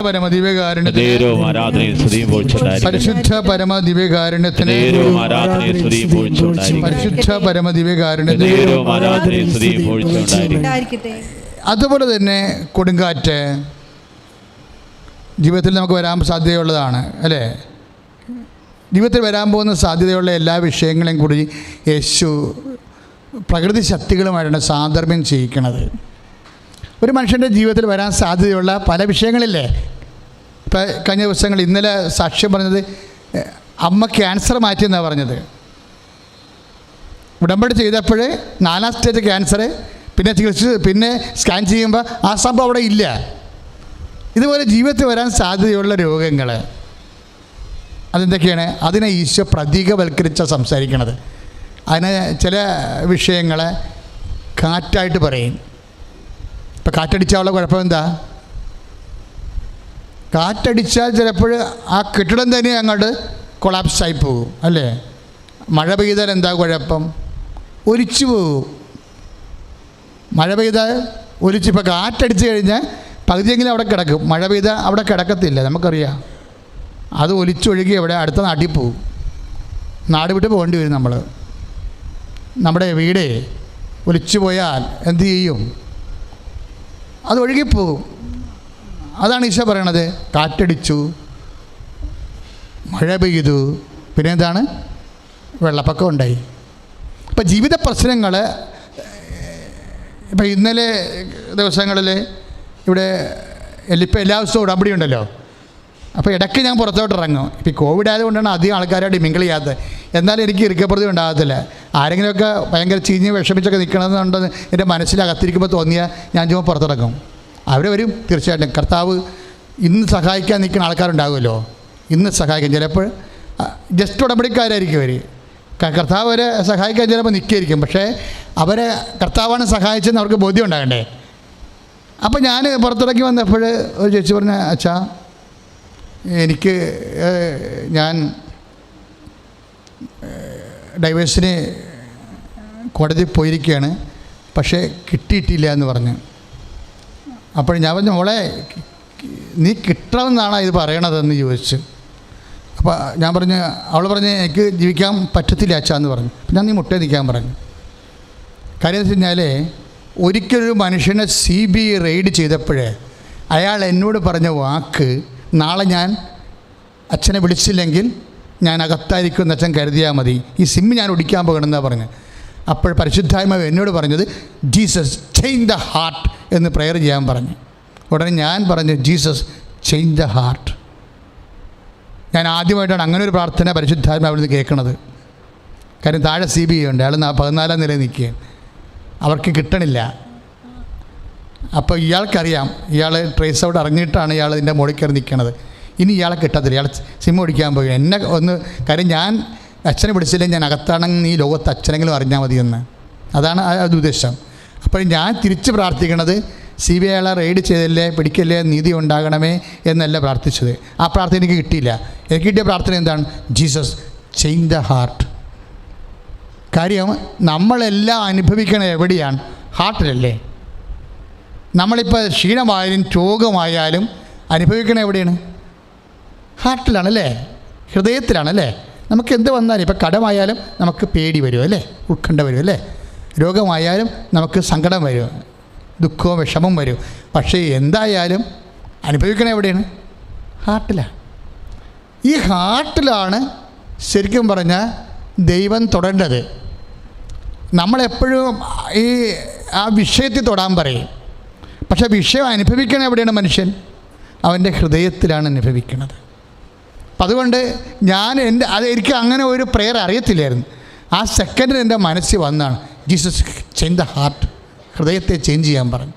പരമദിവ്യകാരുണ്യത്തിന് പരിശുദ്ധ പരമദിവ്യകാരുണ്യത്തിന് പരിശുദ്ധ പരമദിവ്യകാരുണ്യത്തിന്. അതുപോലെ തന്നെ കൊടുങ്കാറ്റ് ജീവിതത്തിൽ നമുക്ക് വരാൻ സാധ്യതയുള്ളതാണ് അല്ലേ? ജീവിതത്തിൽ വരാൻ പോകുന്ന സാധ്യതയുള്ള എല്ലാ വിഷയങ്ങളെയും കൂടി യേശു പ്രകൃതി ശക്തികളുമായിട്ടാണ് സാദൃശ്യം ചെയ്യിക്കുന്നത്. ഒരു മനുഷ്യൻ്റെ ജീവിതത്തിൽ വരാൻ സാധ്യതയുള്ള പല വിഷയങ്ങളില്ലേ? ഇപ്പം കഴിഞ്ഞ ദിവസങ്ങൾ ഇന്നലെ സാക്ഷ്യം പറഞ്ഞത് അമ്മ ക്യാൻസർ മാറ്റിയെന്നാണ് പറഞ്ഞത്. ഉടമ്പടി ചെയ്തപ്പോൾ 4ാം സ്റ്റേജ് ക്യാൻസർ, പിന്നെ ചികിത്സിച്ച് പിന്നെ സ്കാൻ ചെയ്യുമ്പോൾ ആ സംഭവം അവിടെ ഇല്ല. ഇതുപോലെ ജീവിതത്തിൽ വരാൻ സാധ്യതയുള്ള രോഗങ്ങൾ അതെന്തൊക്കെയാണ്? അതിനെ ഈശോ പ്രതീകവൽക്കരിച്ച സംസാരിക്കണത്. അതിന് ചില വിഷയങ്ങളെ കാറ്റായിട്ട് പറയും. ഇപ്പം കാറ്റടിച്ചാലുള്ള കുഴപ്പം എന്താ? കാറ്റടിച്ചാൽ ചിലപ്പോൾ ആ കെട്ടിടം തന്നെ അങ്ങോട്ട് കൊളാപ്സായി പോകും അല്ലേ? മഴ പെയ്താൽ എന്താ കുഴപ്പം? ഒലിച്ചു പോകും. മഴ പെയ്താൽ ഒലിച്ച്, ഇപ്പോൾ കാറ്റടിച്ച് കഴിഞ്ഞാൽ പകുതിയെങ്കിലും അവിടെ കിടക്കും. മഴ പെയ്താൽ അവിടെ കിടക്കത്തില്ല, നമുക്കറിയാം. അത് ഒലിച്ചൊഴുകി അവിടെ അടുത്ത നാട്ടിൽ പോകും. നാട് വിട്ട് പോകേണ്ടി വരും നമ്മൾ. നമ്മുടെ വീടേ ഒലിച്ചു പോയാൽ എന്തു ചെയ്യും? അത് ഒഴുകിപ്പോകും. അതാണ് ഈശോ പറയണത്. കാറ്റടിച്ചു, മഴ പെയ്തു, പിന്നെ എന്താണ്? വെള്ളപ്പൊക്കം ഉണ്ടായി. ഇപ്പം ജീവിത പ്രശ്നങ്ങൾ ഇപ്പം ഇന്നലെ ദിവസങ്ങളിൽ ഇവിടെ ഇപ്പം എല്ലാ ദിവസവും ഉടമ്പടി ഉണ്ടല്ലോ. അപ്പോൾ ഇടയ്ക്ക് ഞാൻ പുറത്തോട്ട് ഇറങ്ങും. ഇപ്പോൾ ഈ കോവിഡ് ആയതുകൊണ്ടാണ് അധികം ആൾക്കാരായിട്ട് മിങ്കിൾ ചെയ്യാത്തത്. എന്നാലും എനിക്ക് ഇറുക്കപ്രതി ഉണ്ടാകത്തില്ല. ആരെങ്കിലുമൊക്കെ ഭയങ്കര ചീഞ്ഞ് വിഷമിച്ചൊക്കെ നിൽക്കണമെന്നുണ്ടെന്ന് എൻ്റെ മനസ്സിലകത്തിരിക്കുമ്പോൾ തോന്നിയാൽ ഞാൻ ചുമ്മാ പുറത്തിറങ്ങും. അവർ വരും തീർച്ചയായിട്ടും. കർത്താവ് ഇന്ന് സഹായിക്കാൻ നിൽക്കുന്ന ആൾക്കാരുണ്ടാകുമല്ലോ, ഇന്ന് സഹായിക്കാൻ. ചിലപ്പോൾ ജസ്റ്റ് ഉടമ്പടിക്കാരായിരിക്കും അവർ. കർത്താവ് അവരെ സഹായിക്കാൻ ചിലപ്പോൾ നിൽക്കുകയായിരിക്കും. പക്ഷേ അവരെ കർത്താവാണ് സഹായിച്ചെന്ന് അവർക്ക് ബോധ്യം ഉണ്ടാകണ്ടേ? അപ്പോൾ ഞാൻ പുറത്തിറങ്ങി വന്നപ്പോൾ ഒരു ചേച്ചി പറഞ്ഞ, അച്ഛാ ഞാൻ ഡൈവേഴ്സിന് കോടതി പോയിരിക്കുകയാണ്, പക്ഷേ കിട്ടിയിട്ടില്ല എന്ന് പറഞ്ഞു. അപ്പോൾ ഞാൻ പറഞ്ഞു, മോളെ നീ കിട്ടണമെന്നാണ് ഇത് പറയണതെന്ന് ചോദിച്ചു. അപ്പോൾ ഞാൻ പറഞ്ഞു, അവൾ പറഞ്ഞ് എനിക്ക് ജീവിക്കാൻ പറ്റത്തില്ല അച്ഛാ എന്ന് പറഞ്ഞു. പിന്നെ നീ മുട്ടേ നിൽക്കാൻ പറഞ്ഞു. കാര്യം എന്ന് വെച്ച് കഴിഞ്ഞാൽ ഒരിക്കലൊരു മനുഷ്യനെ CBI റെയ്ഡ് ചെയ്തപ്പോഴേ അയാൾ എന്നോട് പറഞ്ഞ വാക്ക്, നാളെ ഞാൻ അച്ഛനെ വിളിച്ചില്ലെങ്കിൽ ഞാൻ അകത്തായിരിക്കുമെന്ന് അച്ഛൻ കരുതിയാൽ മതി, ഈ സിം ഞാൻ ഒടിക്കാൻ പോകണമെന്നാണ് പറഞ്ഞു. അപ്പോൾ പരിശുദ്ധാത്മാവ് എന്നോട് പറഞ്ഞത് ജീസസ് ചേഞ്ച് ദ ഹാർട്ട് എന്ന് പ്രെയർ ചെയ്യാൻ പറഞ്ഞു. ഉടനെ ഞാൻ പറഞ്ഞു, ജീസസ് ചേഞ്ച് ദ ഹാർട്ട്. ഞാൻ ആദ്യമായിട്ടാണ് അങ്ങനെ ഒരു പ്രാർത്ഥന പരിശുദ്ധാത്മാവിൽ നിന്ന് കേൾക്കണത്. കാര്യം താഴെ CBI ഉണ്ട്, അയാൾ 14ാം നിലയിൽ നിൽക്കുകയാണ്, അവർക്ക് കിട്ടണില്ല. അപ്പോൾ ഇയാൾക്കറിയാം, ഇയാൾ ട്രേസ് ഔട്ട് ഇറങ്ങിയിട്ടാണ് ഇയാൾ ഇതിൻ്റെ മുകളിൽ കയറി നിൽക്കണത്. ഇനി ഇയാളെ കിട്ടത്തില്ല, ഇയാൾ സിം ഓടിക്കാൻ പോയി. എന്നെ ഒന്ന്, കാര്യം ഞാൻ അച്ഛനെ പിടിച്ചില്ലെങ്കിൽ ഞാൻ അകത്താണെങ്കിൽ ഈ ലോകത്ത് അച്ഛനെങ്കിലും അറിഞ്ഞാൽ മതിയെന്ന്. അതാണ് അത് ഉദ്ദേശം. അപ്പോൾ ഞാൻ തിരിച്ച് പ്രാർത്ഥിക്കണത് CBI അയാളെ റെയ്ഡ് ചെയ്തല്ലേ, പിടിക്കല്ലേ, നീതി ഉണ്ടാകണമേ എന്നല്ല പ്രാർത്ഥിച്ചത്. ആ പ്രാർത്ഥന എനിക്ക് കിട്ടിയില്ല. എനിക്ക് കിട്ടിയ പ്രാർത്ഥന എന്താണ്? Jesus change the heart. കാര്യം നമ്മളെല്ലാം അനുഭവിക്കണത് എവിടെയാണ്? ഹാർട്ടിലല്ലേ. നമ്മളിപ്പോൾ ക്ഷീണമായാലും രോഗമായാലും അനുഭവിക്കണത് എവിടെയാണ്? ഹാർട്ടിലാണല്ലേ, ഹൃദയത്തിലാണല്ലേ. നമുക്ക് എന്ത് വന്നാലും, ഇപ്പോൾ കടമായാലും നമുക്ക് പേടി വരും അല്ലേ, ഉത്കണ്ഠ വരും അല്ലേ. രോഗമായാലും നമുക്ക് സങ്കടം വരും, ദുഃഖവും വിഷമം വരും. പക്ഷേ എന്തായാലും അനുഭവിക്കണത് എവിടെയാണ്? ഹാർട്ടിലാണ്. ഈ ഹാർട്ടിലാണ് ശരിക്കും പറഞ്ഞാൽ ദൈവം തൊടേണ്ടത്. നമ്മളെപ്പോഴും ആ വിഷയത്തിൽ തൊടാൻ പറയും. പക്ഷേ വിഷയം അനുഭവിക്കണത് എവിടെയാണ്? മനുഷ്യൻ അവൻ്റെ ഹൃദയത്തിലാണ് അനുഭവിക്കുന്നത്. അപ്പം അതുകൊണ്ട് എനിക്ക് അങ്ങനെ ഒരു പ്രെയർ അറിയത്തില്ലായിരുന്നു. ആ സെക്കൻഡിൽ എൻ്റെ മനസ്സിൽ വന്നാണ് ജീസസ് ചേഞ്ച് ദ ഹാർട്ട്, ഹൃദയത്തെ ചേഞ്ച് ചെയ്യാൻ പറഞ്ഞു.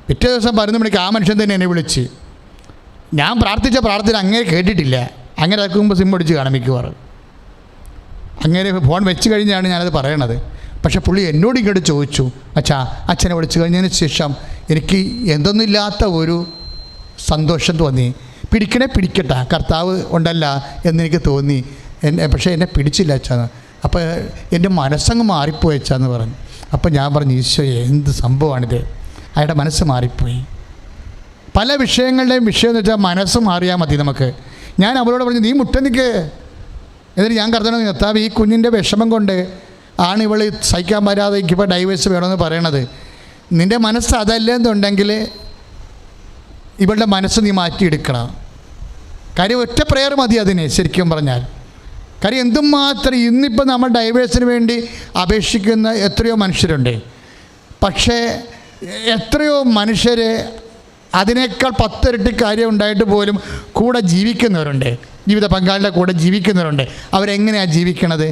പിറ്റേ ദിവസം 11 മണിക്ക് ആ മനുഷ്യൻ തന്നെ എന്നെ വിളിച്ച്, ഞാൻ പ്രാർത്ഥിച്ച പ്രാർത്ഥന അങ്ങനെ കേട്ടിട്ടില്ല, അങ്ങനെ അതൊക്കെ സിം അടിച്ച് കാണിക്കുവാറ്. അങ്ങനെ ഫോൺ വെച്ച് കഴിഞ്ഞാണ് ഞാനത് പറയണത്. പക്ഷേ പുള്ളി എന്നോട് ഇങ്ങോട്ട് ചോദിച്ചു, അച്ഛാ അച്ഛനെ വിളിച്ചു കഴിഞ്ഞതിന് ശേഷം എനിക്ക് എന്തൊന്നുമില്ലാത്ത ഒരു സന്തോഷം തോന്നി. പിടിക്കട്ടെ, കർത്താവ് ഉണ്ടല്ല എന്നെനിക്ക് തോന്നി. പക്ഷേ എന്നെ പിടിച്ചില്ല അച്ഛാന്ന്. അപ്പോൾ എൻ്റെ മനസ്സങ്ങ് മാറിപ്പോയി അച്ഛാന്ന് പറഞ്ഞു. അപ്പോൾ ഞാൻ പറഞ്ഞു, ഈശോയെ എന്ത് സംഭവമാണിത്? അയാളുടെ മനസ്സ് മാറിപ്പോയി. പല വിഷയങ്ങളുടെയും വിഷയം എന്ന് വെച്ചാൽ മനസ്സ് മാറിയാൽ മതി നമുക്ക്. ഞാൻ അവളോട് പറഞ്ഞു, നീ മുട്ട നിൽക്ക്. എന്നിട്ട് ഞാൻ കരുതണം, കർത്താവ് ഈ കുഞ്ഞിൻ്റെ വിഷമം കൊണ്ട് ആണ് ഇവൾ സഹിക്കാൻ പറ്റാതെ എനിക്കിപ്പോൾ ഡൈവേഴ്സ് വേണമെന്ന് പറയണത്. നിൻ്റെ മനസ്സ് അതല്ലെന്നുണ്ടെങ്കിൽ ഇവളുടെ മനസ്സ് നീ മാറ്റിയെടുക്കണം. കാര്യം ഒറ്റ പ്രെയർ മതി അതിന്, ശരിക്കും പറഞ്ഞാൽ. കാര്യം എന്തുമാത്രം ഇന്നിപ്പോൾ നമ്മൾ ഡൈവേഴ്സിന് വേണ്ടി അപേക്ഷിക്കുന്ന എത്രയോ മനുഷ്യരുണ്ട്. പക്ഷേ എത്രയോ മനുഷ്യർ അതിനേക്കാൾ 10 ഇരട്ടി കാര്യം ഉണ്ടായിട്ട് പോലും കൂടെ ജീവിക്കുന്നവരുണ്ട്, ജീവിത പങ്കാളിയുടെ കൂടെ ജീവിക്കുന്നവരുണ്ട്. അവരെങ്ങനെയാണ് ജീവിക്കണത്?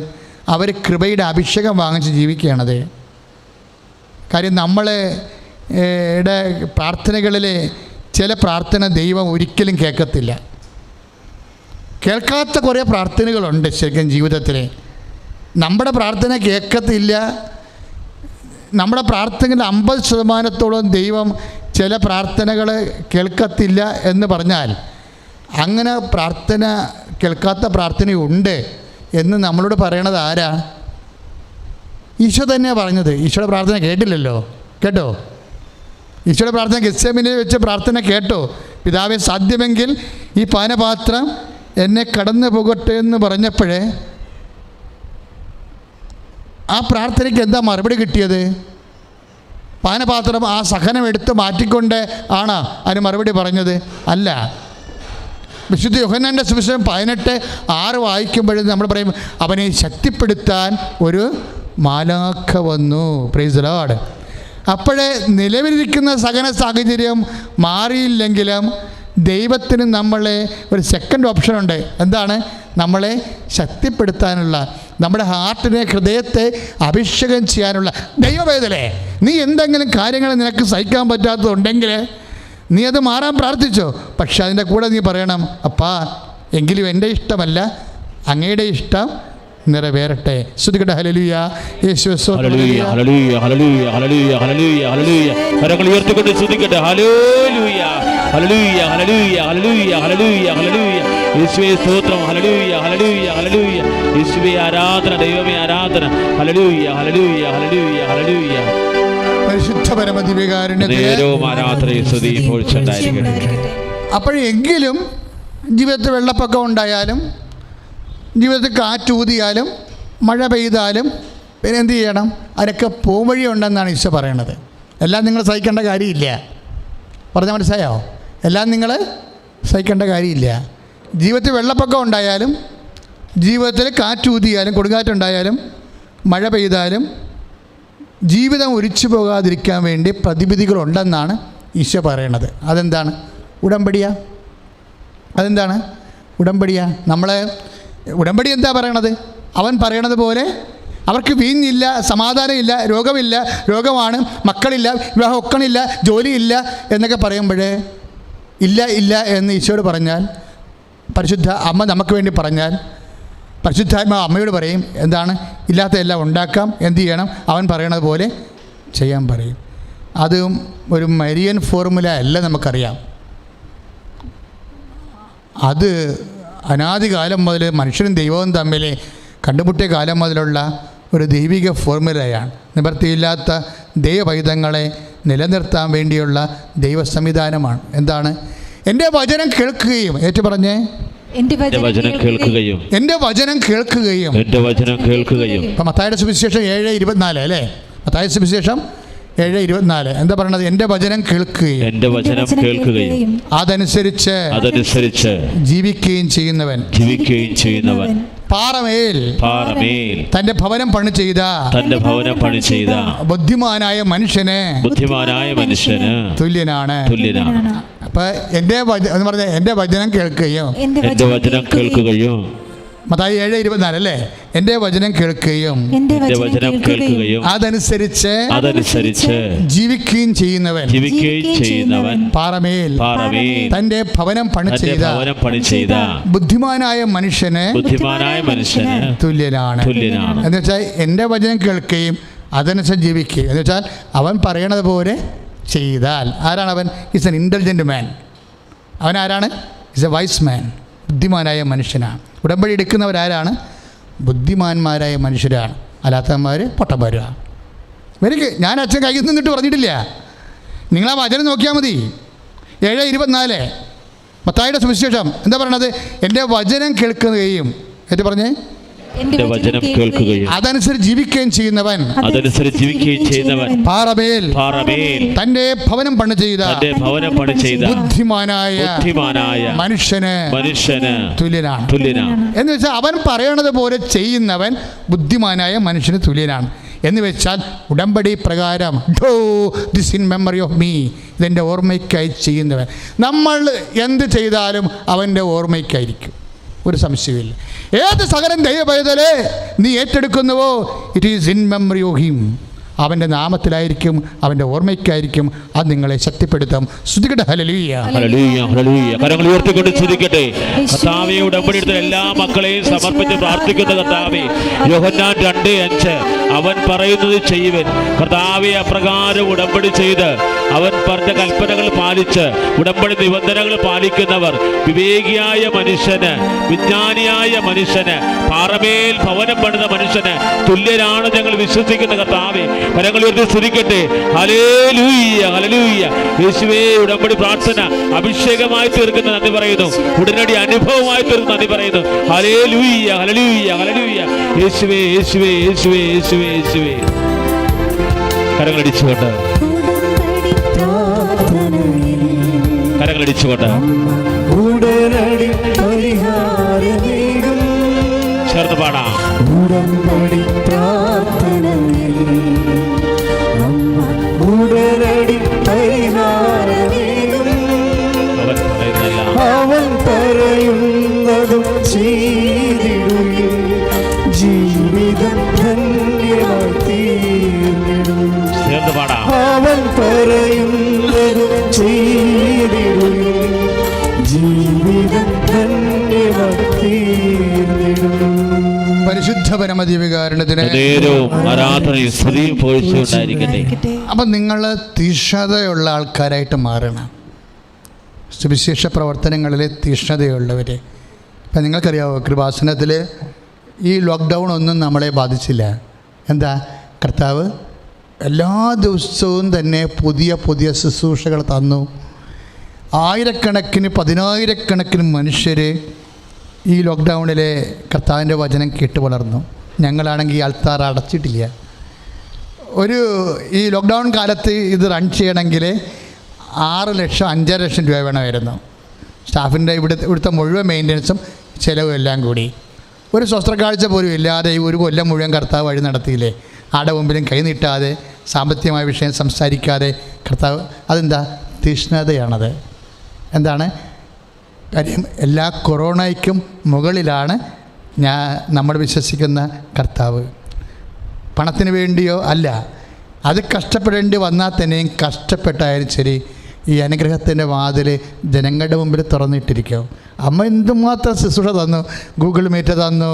അവർ കൃപയുടെ അഭിഷേകം വാങ്ങിച്ച് ജീവിക്കുകയാണത്. കാര്യം നമ്മളുടെ പ്രാർത്ഥനകളിൽ ചില പ്രാർത്ഥന ദൈവം ഒരിക്കലും കേൾക്കത്തില്ല. കേൾക്കാത്ത കുറേ പ്രാർത്ഥനകളുണ്ട് ശരിക്കും ജീവിതത്തിൽ. നമ്മുടെ പ്രാർത്ഥന കേൾക്കത്തില്ല. നമ്മുടെ പ്രാർത്ഥനയുടെ 50% ദൈവം ചില പ്രാർത്ഥനകൾ കേൾക്കത്തില്ല എന്ന് പറഞ്ഞാൽ, അങ്ങനെ പ്രാർത്ഥന കേൾക്കാത്ത പ്രാർത്ഥനയുണ്ട് എന്ന് നമ്മളോട് പറയണത് ആരാ? ഈശോ തന്നെയാണ് പറഞ്ഞത്. ഈശോയുടെ പ്രാർത്ഥന കേട്ടില്ലല്ലോ, കേട്ടോ? ഈശോയുടെ പ്രാർത്ഥന ഗെത്സേമനിൽ വെച്ച് പ്രാർത്ഥന കേട്ടോ? പിതാവേ, സാധ്യമെങ്കിൽ ഈ പാനപാത്രം എന്നെ കടന്നു പോകട്ടെ എന്ന് പറഞ്ഞപ്പോഴേ ആ പ്രാർത്ഥനയ്ക്ക് എന്താ മറുപടി കിട്ടിയത്? പാനപാത്രം ആ സഹനം എടുത്ത് മാറ്റിക്കൊണ്ട് ആണ് അതിന് മറുപടി പറഞ്ഞത്? അല്ല. വിശുദ്ധ യോഹന്നാൻ്റെ സുവിശേഷം 18:6 വായിക്കുമ്പോഴും നമ്മൾ പറയും, അവനെ ശക്തിപ്പെടുത്താൻ ഒരു മാലാഖ വന്നു. Price the Lord. അപ്പോഴേ നിലവിലിരിക്കുന്ന സഹന സാഹചര്യം മാറിയില്ലെങ്കിലും ദൈവത്തിന് നമ്മളെ ഒരു സെക്കൻഡ് ഓപ്ഷനുണ്ട്. എന്താണ്? നമ്മളെ ശക്തിപ്പെടുത്താനുള്ള, നമ്മുടെ ഹാർട്ടിനെ, ഹൃദയത്തെ അഭിഷേകം ചെയ്യാനുള്ള. ദൈവവേദലേ, നീ എന്തെങ്കിലും കാര്യങ്ങൾ നിനക്ക് സഹിക്കാൻ പറ്റാത്തതുണ്ടെങ്കിൽ നീ അത് മാറാൻ പ്രാർത്ഥിച്ചോ. പക്ഷെ അതിൻ്റെ കൂടെ നീ പറയണം, അപ്പാ എങ്കിലും എൻ്റെ ഇഷ്ടമല്ല, അങ്ങയുടെ ഇഷ്ടം നിറവേറട്ടെ. ശ്രുതികട്ടെ. ഹല്ലേലൂയ. യേശുവേ സ്തോത്രം. ഹല്ലേലൂയ, ഹല്ലേലൂയ, ഹല്ലേലൂയ, ഹല്ലേലൂയ, ഹല്ലേലൂയ, ഹല്ലേലൂയ. കരങ്ങൾ ഉയർത്തിക്കൊണ്ട് സ്തുതിക്കട്ടെ. ഹല്ലേലൂയ, ഹല്ലേലൂയ, ഹല്ലേലൂയ, ഹല്ലേലൂയ, ഹല്ലേലൂയ, ഹല്ലേലൂയ. യേശുവേ സ്തോത്രം. ഹല്ലേലൂയ, ഹല്ലേലൂയ, ഹല്ലേലൂയ. യേശുവേ ആരാധന, ദൈവമേ ആരാധന. ഹല്ലേലൂയ, ഹല്ലേലൂയ, ഹല്ലേലൂയ, ഹല്ലേലൂയ. പരിശുദ്ധ പരമദിവ്യകാരുണ്യത്തിന് ആരാധനയും സ്തുതിയും ഇപ്പോൾ ഉണ്ടായിരിക്കട്ടെ. അപ്പോഴെങ്കിലും ജീവിതത്തിൽ വെള്ളപ്പൊക്കം ഉണ്ടായാലും, ജീവിതത്തിൽ കാറ്റൂതിയാലും, മഴ പെയ്താലും പിന്നെ എന്ത് ചെയ്യണം? അതിനൊക്കെ പോംവഴിയുണ്ടെന്നാണ് ഈശോ പറയണത്. എല്ലാം നിങ്ങൾ സഹിക്കേണ്ട കാര്യമില്ല. പറഞ്ഞാൽ മനസ്സിലായോ? എല്ലാം നിങ്ങൾ സഹിക്കേണ്ട കാര്യമില്ല. ജീവിതത്തിൽ വെള്ളപ്പൊക്കം ഉണ്ടായാലും, ജീവിതത്തിൽ കാറ്റൂതിയാലും, കൊടുങ്കാറ്റുണ്ടായാലും, മഴ പെയ്താലും ജീവിതം ഒലിച്ചു പോകാതിരിക്കാൻ വേണ്ടി പ്രതിവിധികളുണ്ടെന്നാണ് ഈശോ പറയണത്. അതെന്താണ്? ഉടമ്പടിയാ. അതെന്താണ്? ഉടമ്പടിയാ. നമ്മളെ ഉടമ്പടി എന്താ പറയണത്? അവൻ പറയണത് പോലെ അവർക്ക് വീഞ്ഞില്ല, സമാധാനമില്ല, രോഗമില്ല, രോഗമാണ്, മക്കളില്ല, വിവാഹം ഒക്കണില്ല, ജോലിയില്ല എന്നൊക്കെ പറയുമ്പോഴേ ഇല്ല ഇല്ല എന്ന് ഈശോയോട് പറഞ്ഞാൽ, പരിശുദ്ധ അമ്മ നമുക്ക് വേണ്ടി പറഞ്ഞാൽ, പരിശുദ്ധാത്മാവ് അമ്മയോട് പറയും എന്താണ്? ഇല്ലാത്ത എല്ലാം ഉണ്ടാക്കാം. എന്ത് ചെയ്യണം? അവൻ പറയണത് പോലെ ചെയ്യാൻ പറയും. അതും ഒരു മരിയൻ ഫോർമുല അല്ല, നമുക്കറിയാം. അത് അനാദികാലം മുതൽ മനുഷ്യനും ദൈവവും തമ്മിൽ കണ്ടുമുട്ടിയ കാലം മുതലുള്ള ഒരു ദൈവിക ഫോർമുലയാണ്. നിവൃത്തിയില്ലാത്ത ദൈവപൈതങ്ങളെ നിലനിർത്താൻ വേണ്ടിയുള്ള ദൈവ സംവിധാനമാണ്. എന്താണ്? എൻ്റെ വചനം കേൾക്കുകയും, ഏറ്റു പറഞ്ഞേ, എൻ്റെ വചനം കേൾക്കുകയും, എൻ്റെ വചനം കേൾക്കുകയും, എൻ്റെ വചനം കേൾക്കുകയും. ഇപ്പം മത്തായിയുടെ സുവിശേഷം 7:24 അല്ലേ? മത്തായി സുവിശേഷം 7:24 എന്താ പറയണത്? എൻ്റെ വചനം കേൾക്കുകയും, എൻ്റെ വചനം കേൾക്കുകയും അതനുസരിച്ച് ജീവിക്കുകയും ചെയ്യുന്നവൻ പാറമേൽ തന്റെ ഭവനം പണി ചെയ്ത ബുദ്ധിമാനായ മനുഷ്യന് തുല്യനാണ്. അപ്പൊ എന്ന് പറഞ്ഞ എൻ്റെ വചനം കേൾക്കുകയും, മത്തായി 7:24 അല്ലേ? എൻ്റെ വചനം കേൾക്കുകയും അതനുസരിച്ച് ജീവിക്കുകയും ചെയ്യുന്നവൻ പാറമേൽ തന്റെ ഭവനം പണി ചെയ്ത ബുദ്ധിമാനായ മനുഷ്യന് തുല്യനാണ്. എന്ന് വെച്ചാൽ എൻ്റെ വചനം കേൾക്കുകയും അതനുസരിച്ച് ജീവിക്കുകയും എന്ന് വെച്ചാൽ അവൻ പറയണത് പോലെ ചെയ്താൽ. ആരാണ് അവൻ? ഈസ് എൻ ഇൻ്റലിജൻറ്റ് മാൻ. അവൻ ആരാണ്? ഈസ് എ വൈസ് മാൻ. ബുദ്ധിമാനായ മനുഷ്യനാണ്. ഉടമ്പടി എടുക്കുന്നവരാരാണ്? ബുദ്ധിമാന്മാരായ മനുഷ്യരാണ്. അല്ലാത്തവന്മാർ പൊട്ടന്മാരാണ്. ഞാൻ അച്ഛൻ കയ്യിൽ നിന്നിട്ട് പറഞ്ഞിട്ടില്ല. നിങ്ങൾ ആ വചനം നോക്കിയാൽ മതി. 7:24 മത്തായിയുടെ സുവിശേഷം എന്താ പറയണത്? എൻ്റെ വചനം കേൾക്കുകയും എന്നിട്ട് പറഞ്ഞേ എന്റെ വചനം കേൾക്കുകയും അതനുസരിച്ച് ജീവിക്കുകയും ചെയ്യുന്നവൻ പാറമേൽ തന്റെ ഭവനം പണി ചെയ്ത ബുദ്ധിമാനായ മനുഷ്യന് തുല്യനാണ്. എന്ന് വെച്ചാൽ അവൻ പറയണത് പോലെ ചെയ്യുന്നവൻ ബുദ്ധിമാനായ മനുഷ്യന് തുല്യനാണ്. എന്ന് വെച്ചാൽ ഉടമ്പടി പ്രകാരം this in memory of me, ഇതെൻ്റെ ഓർമ്മയ്ക്കായി ചെയ്യുന്നവൻ. നമ്മൾ എന്ത് ചെയ്താലും അവൻ്റെ ഓർമ്മയ്ക്കായിരിക്കും, ഒരു സംശയമില്ല. ഏത് സകലം ദൈവപൈതലേ നീ ഏറ്റെടുക്കുന്നുവോ it is in memory of him, അവൻ്റെ നാമത്തിലായിരിക്കും, അവൻ്റെ ഓർമ്മയ്ക്കായിരിക്കും. അത് നിങ്ങളെ ശക്തിപ്പെടുത്തും. സ്തുതിക്കട്ടെ. ഹല്ലേലൂയ, ഹല്ലേലൂയ, ഹല്ലേലൂയ. കരങ്ങൾ ഉയർത്തിക്കൊണ്ട് സ്തുതിക്കട്ടെ. കർത്താവേ, ഉടമ്പടി എടുത്ത എല്ലാ മക്കളെയും സമർപ്പിച്ച് പ്രാർത്ഥിക്കുന്ന കർത്താവേ, യോഹന്നാൻ 2:5 അവൻ പറയുന്നത് ചെയ്യുവൻ. കർത്താവേ, അപ്രകാരം ഉടമ്പടി ചെയ്ത് അവൻ പറഞ്ഞ കൽപ്പനകൾ പാലിച്ച് ഉടമ്പടി നിബന്ധനകൾ പാലിക്കുന്നവർ വിവേകിയായ മനുഷ്യന്, വിജ്ഞാനിയായ മനുഷ്യന്, പാറമേൽ ഭവനം പണിത മനുഷ്യന് തുല്യരാണ് ഞങ്ങൾ വിശ്വസിക്കുന്ന കർത്താവേ. കരങ്ങൾ ഉയർത്തി സ്തുതിക്കട്ടെ. ഹല്ലേലൂയ, ഹല്ലേലൂയ. യേശുവേ, ഉടമ്പടി പ്രാർത്ഥന അഭിഷേകമായി തീർക്കുന്ന നന്ദി പറയുന്നു, ഉടനടി അനുഭവമായി തീർക്കുന്ന നന്ദി പറയുന്നു. ഹല്ലേലൂയ, ഹല്ലേലൂയ, ഹല്ലേലൂയ. യേശുവേ, യേശുവേ, യേശുവേ, യേശുവേ, യേശുവേ. കരങ്ങളടിച്ചുകൊണ്ട് കരങ്ങളടിച്ചുകൊണ്ട് ചേർത്ത് പാടാം. അവൻ പറയുന്നതും ചെയ്തിടുകയും ജീവിതം ധന്യമായി തീർന്നിടും. ചേർത്ത് പാടാം. അവൻ പറയുന്നതും ചെയ്തിടുകയും ജീവിതം ധന്യമായി തീർന്നിടും. പരിശുദ്ധ പരമദിവ്യകാരുണ്യത്തിന് ആരാധനയും സ്തുതിയും പോഴ്ചയുണ്ടായിരിക്കട്ടെ. അപ്പം നിങ്ങൾ തീഷ്ണതയുള്ള ആൾക്കാരായിട്ട് മാറണം. സുവിശേഷ പ്രവർത്തനങ്ങളിലെ തീഷ്ണതയുള്ളവർ. ഇപ്പം നിങ്ങൾക്കറിയാമോ, കൃപാസനത്തിൽ ഈ ലോക്ക്ഡൗൺ ഒന്നും നമ്മളെ ബാധിച്ചില്ല. എന്താ? കർത്താവ് എല്ലാ ദിവസവും തന്നെ പുതിയ പുതിയ ശുശ്രൂഷകൾ തന്നു. ആയിരക്കണക്കിന് 10,000-കണക്കിന് മനുഷ്യർ ഈ ലോക്ക്ഡൗണിലെ കർത്താവിൻ്റെ വചനം കേട്ട് വളർന്നു. ഞങ്ങളാണെങ്കിൽ ഈ ആൾത്താർ അടച്ചിട്ടില്ല. ഈ ലോക്ക്ഡൗൺ കാലത്ത് ഇത് റൺ ചെയ്യണമെങ്കിൽ 6 ലക്ഷം 5.5 ലക്ഷം രൂപ വേണമായിരുന്നു. സ്റ്റാഫിൻ്റെ ഇവിടുത്തെ മുഴുവൻ മെയിൻ്റനൻസും ചിലവും എല്ലാം കൂടി. ഒരു സ്വസ്ത്രക്കാഴ്ച പോലും ഇല്ലാതെ ഈ ഒരു കൊല്ലം മുഴുവൻ കർത്താവ് വഴി നടത്തിയില്ലേ? ആടെ മുമ്പിലും കൈ നീട്ടാതെ, സാമ്പത്തികമായ വിഷയം സംസാരിക്കാതെ കർത്താവ്. അതെന്താ? തീഷ്ണതയാണത്. എന്താണ് കാര്യം? എല്ലാ കൊറോണയ്ക്കും മുകളിലാണ് നമ്മൾ വിശ്വസിക്കുന്ന കർത്താവ്. പണത്തിന് വേണ്ടിയോ അല്ല, അത് കഷ്ടപ്പെടേണ്ടി വന്നാൽ തന്നെയും കഷ്ടപ്പെട്ടായാലും ശരി ഈ അനുഗ്രഹത്തിൻ്റെ വാതിൽ ജനങ്ങളുടെ മുമ്പിൽ തുറന്നിട്ടിരിക്കും. അമ്മ എന്തുമാത്രം ശുശ്രൂഷ തന്നു, ഗൂഗിൾ മീറ്റ് തന്നു,